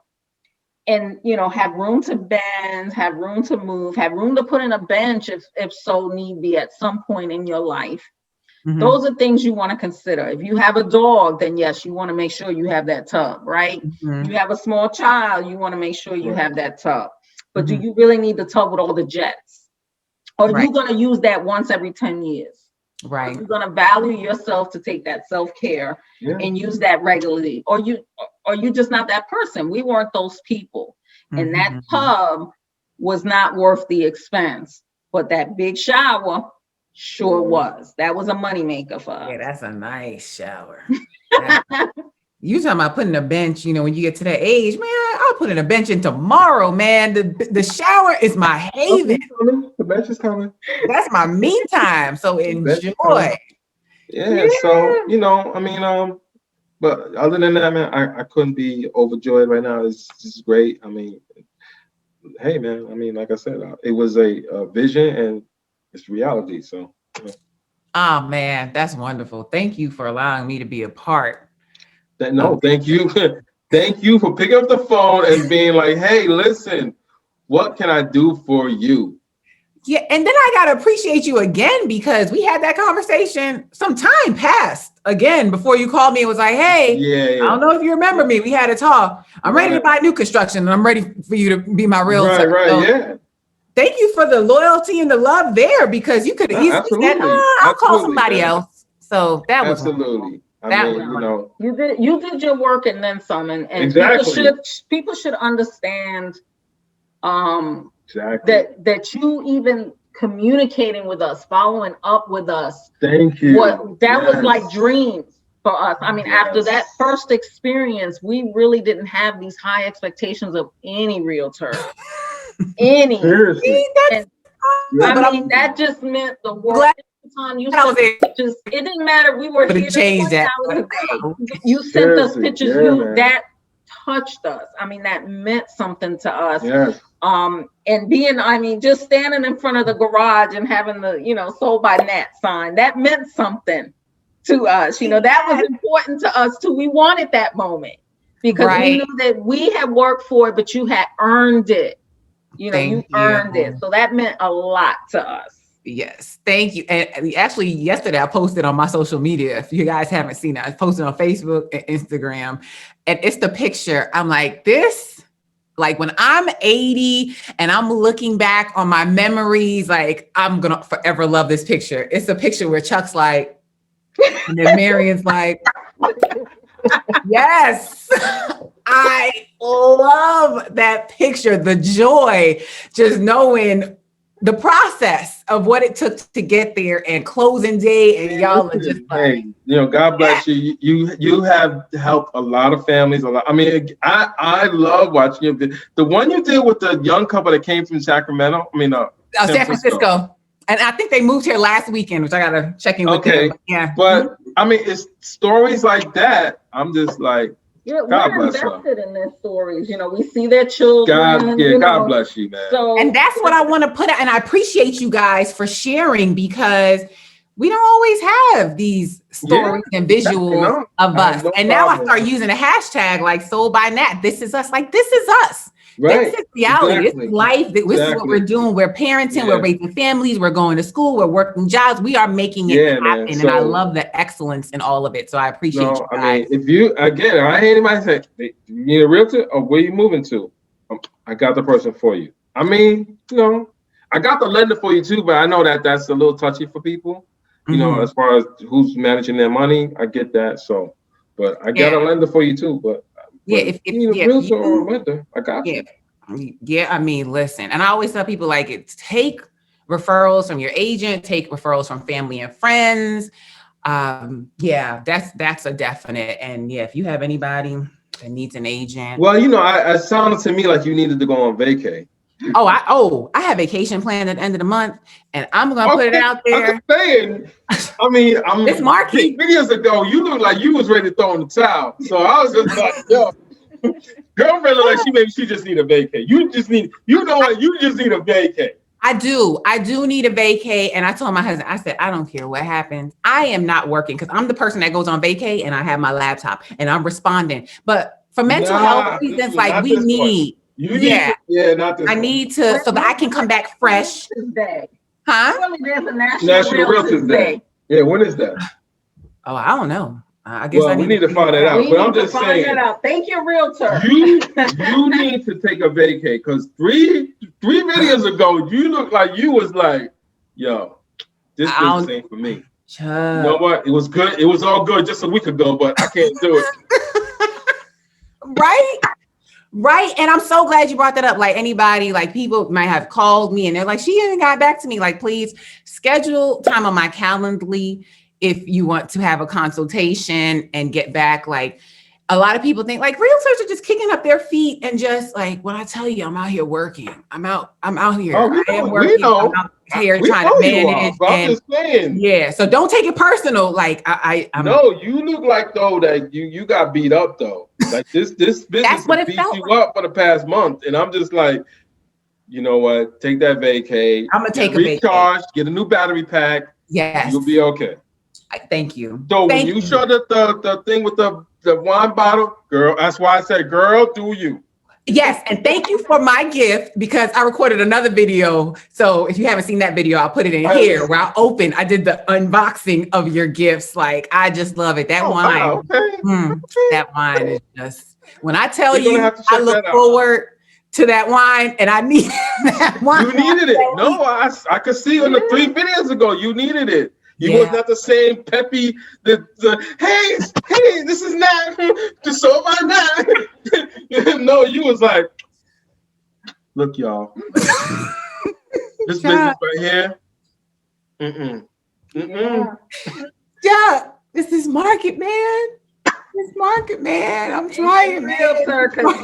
and, you know, have room to bend, have room to move, have room to put in a bench if so need be at some point in your life. Those are things you want to consider. If you have a dog, then yes, you want to make sure you have that tub, right? You have a small child, you want to make sure you have that tub. But do you really need the tub with all the jets? Or are you going to use that once every 10 years? Right. You're going to value yourself to take that self-care and use that regularly. Or you just not that person. We weren't those people. And that tub was not worth the expense. But that big shower sure was. That was a moneymaker for us. Yeah, that's a nice shower. You talking about putting a bench, you know, when you get to that age, man, I'll put in a bench in tomorrow, man. The shower is my haven. The bench is coming. That's my me time. So enjoy. Yeah. So, you know, I mean, but other than that, man, I couldn't be overjoyed right now. It's just great. I mean, hey, man, I mean, like I said, it was a vision and it's reality. So, you know. Oh man, that's wonderful. Thank you for allowing me to be a part. Thank you. Thank you for picking up the phone and being like, hey, listen, what can I do for you? Yeah, and then I gotta appreciate you again because we had that conversation. Some time passed again before you called me and was like, "Hey, Yeah. I don't know if you remember me. We had a talk. I'm ready to buy new construction, and I'm ready for you to be my realtor." Right, so, yeah. Thank you for the loyalty and the love there because you could have easily said, "I'll call somebody else." So that was absolutely. That I mean, you know, you did your work and then some, and exactly. people should understand. Exactly. That you even communicating with us, following up with us. Thank you. Was like dreams for us. I mean, after that first experience, we really didn't have these high expectations of any realtor. Any. Seriously. I mean, that just meant the world. Time you sent pictures, it didn't matter. We were here 20 hours a day. You sent us pictures. That touched us. I mean, that meant something to us. Yes. And being, I mean, just standing in front of the garage and having the, you know, sold by Nat sign, that meant something to us. You know, that was important to us too. We wanted that moment because we knew that we had worked for it, but you had earned it. You know, you earned it. So that meant a lot to us. Yes, thank you. And actually, yesterday I posted on my social media. If you guys haven't seen it, I posted on Facebook and Instagram, and it's the picture. I'm like, this, like when I'm 80 and I'm looking back on my memories, like I'm gonna forever love this picture. It's a picture where Chuck's like, and then Marion's like, yes. I love that picture. The joy, just knowing the process of what it took to get there and closing day, and y'all are just like, hey, you know, God bless you. You have helped a lot of families. A lot. I mean, I love watching your video. The one you did with the young couple that came from Sacramento. I mean, San Francisco. And I think they moved here last weekend, which I gotta check in with them. But I mean, it's stories like that. I'm just like, God we're bless invested in their stories. You know, we see their children. God bless you, man. So, and that's what I want to put out. And I appreciate you guys for sharing because we don't always have these stories and visuals of us. And now I start using a hashtag like Sold by Nat. This is us. Like, this is us. Right. This is reality. This is life. This is what we're doing. We're parenting. We're raising families. We're going to school. We're working jobs. We are making it happen. And I love the excellence in all of it. So I appreciate you guys. I mean, if you, again, I hear anybody say, you need a realtor or where you moving to? I got the person for you. I mean, you know, I got the lender for you too, but I know that that's a little touchy for people, you know, as far as who's managing their money. I get that. So, but I got a lender for you too, but if you need a realtor or a lender, I got you. Yeah, I mean, listen, and I always tell people like, take referrals from your agent, take referrals from family and friends. That's a definite. And if you have anybody that needs an agent. Well, you know, it sounded to me like you needed to go on vacay. I have vacation planned at the end of the month, and I'm gonna put it out there. I'm saying, I mean, it's marquee. Videos ago, you looked like you was ready to throw in the towel. So I was just like, yo, girlfriend look like she just need a vacay. You just need a vacay. I do need a vacay. And I told my husband, I said, I don't care what happens. I am not working because I'm the person that goes on vacay and I have my laptop and I'm responding. But for mental health reasons, like we need. I need to so that I can come back fresh. Huh? There's a National Realtors Day. Yeah, when is that? Oh, I don't know. I guess we need to find that out. But I'm just saying. Thank you, realtor. You need to take a vacay because three videos ago you looked like you was like, yo, this ain't for me. You know what? It was good. It was all good just a week ago, but I can't do it. Right. And I'm so glad you brought that up. Like anybody, like people might have called me and they're like, she ain't got back to me. Like, please schedule time on my Calendly if you want to have a consultation and get back. Like, a lot of people think like realtors are just kicking up their feet and just like, when I tell you I'm out here working, I'm out here. Oh, we I am know, working. I'm out here we trying know to you are. manage. But I'm And just saying. yeah, so don't take it personal. Like I'm No, you look like though that you got beat up though. Like this business That's what has it beat felt you like. up for the past month, and I'm just like, you know what? Take that vacay. I'm gonna Get take a vacay. recharged. Get a new battery pack. Yes. You'll be okay. Thank you. So when Thank you you. showed the thing with the wine bottle, girl, that's why I said, girl, do you? Yes, and thank you for my gift because I recorded another video. So if you haven't seen that video, I'll put it in here where I did the unboxing of your gifts. Like, I just love it. That wine, wow, okay. that wine is just, when I tell We're gonna you, have to I check look that out. forward to that wine and I need that wine. You needed it. No, I could see on the 3 videos ago, you needed it. You Yeah. was not the same peppy, hey, this is not, so am I not. No, you was like, look, y'all, this business right here, Yeah, this is market, man. This market, man. I'm trying, man. Sir, because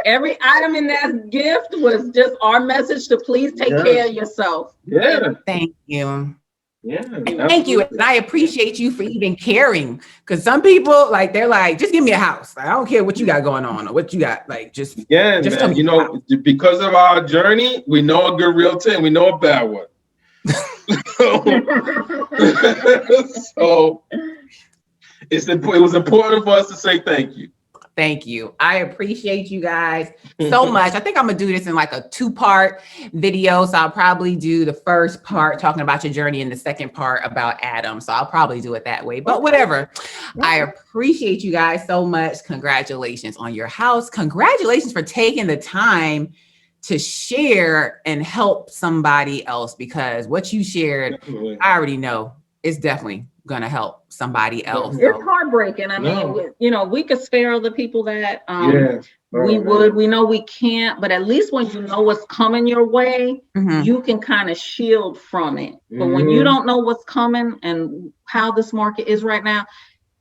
every item in that gift was just our message to please take care of yourself. Yeah. Thank you. Yeah. Thank you. And I appreciate you for even caring. Because some people, like, they're like, just give me a house. Like, I don't care what you got going on or what you got. Like, just tell me. You know, because of our journey, we know a good realtor and we know a bad one. So it was important for us to say thank you. Thank you. I appreciate you guys so much. I think I'm going to do this in like a 2-part video. So I'll probably do the first part talking about your journey and the second part about Adam. So I'll probably do it that way, but whatever. I appreciate you guys so much. Congratulations on your house. Congratulations for taking the time to share and help somebody else, because what you shared, definitely. I already know it's definitely going to help somebody else. It's heartbreaking. I mean, we could spare other people that. We know we can't, but at least when you know what's coming your way, you can kind of shield from it. But when you don't know what's coming and how this market is right now,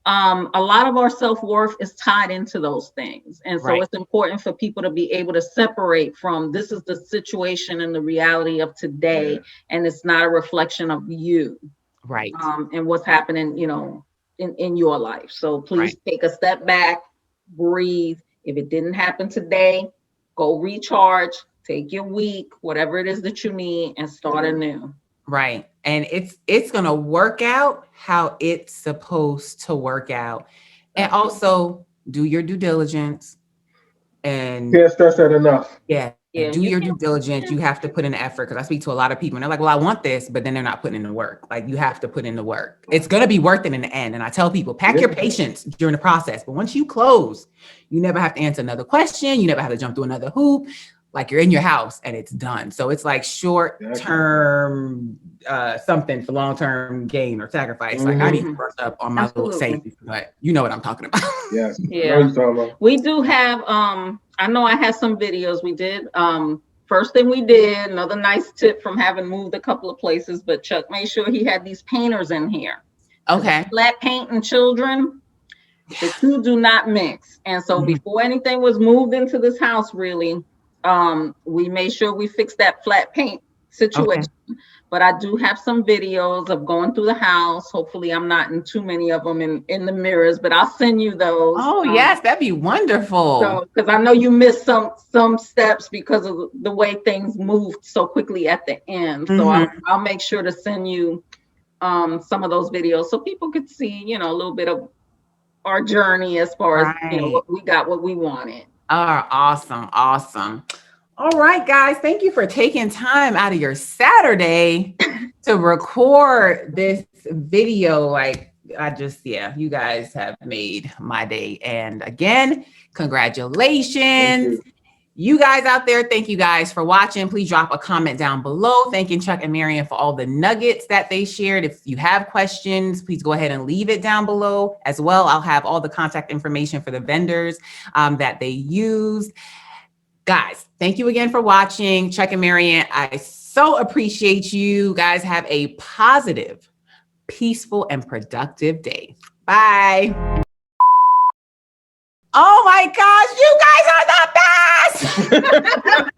a lot of our self-worth is tied into those things. And so it's important for people to be able to separate from, this is the situation and the reality of today, and it's not a reflection of you. Right. And what's happening, in your life. So please take a step back, breathe. If it didn't happen today, go recharge, take your week, whatever it is that you need, and start anew. Right. And it's going to work out how it's supposed to work out. And also do your due diligence. And can't stress that enough. Do your due diligence. You have to put in the effort, because I speak to a lot of people and they're like, well, I want this, but then they're not putting in the work. Like, you have to put in the work. It's going to be worth it in the end. And I tell people, pack your patience during the process. But once you close, you never have to answer another question. You never have to jump through another hoop. Like, you're in your house and it's done. So it's like short-term something for long-term gain or sacrifice. Like, I need to brush up on my little savings, but you know what I'm talking about. Yes. Yeah. We do have, I know I had some videos we did. First thing we did, another nice tip from having moved a couple of places, but Chuck made sure he had these painters in here. Okay. Flat paint and children, the two do not mix. And so before anything was moved into this house, really, we made sure we fixed that flat paint situation. Okay. But I do have some videos of going through the house. Hopefully I'm not in too many of them in the mirrors, but I'll send you those. Oh, yes, that'd be wonderful. So, because I know you missed some steps because of the way things moved so quickly at the end. So I'll make sure to send you some of those videos so people could see, a little bit of our journey as far as what we got, what we wanted. Oh, awesome. All right, guys, thank you for taking time out of your Saturday to record this video. Like, you guys have made my day. And again, congratulations. You guys out there, thank you guys for watching. Please drop a comment down below. Thanking Chuck and Marian for all the nuggets that they shared. If you have questions, please go ahead and leave it down below as well. I'll have all the contact information for the vendors that they used. Guys, thank you again for watching. Chuck and Marian, I so appreciate you. Guys, have a positive, peaceful, and productive day. Bye. Oh my gosh, you guys are the best.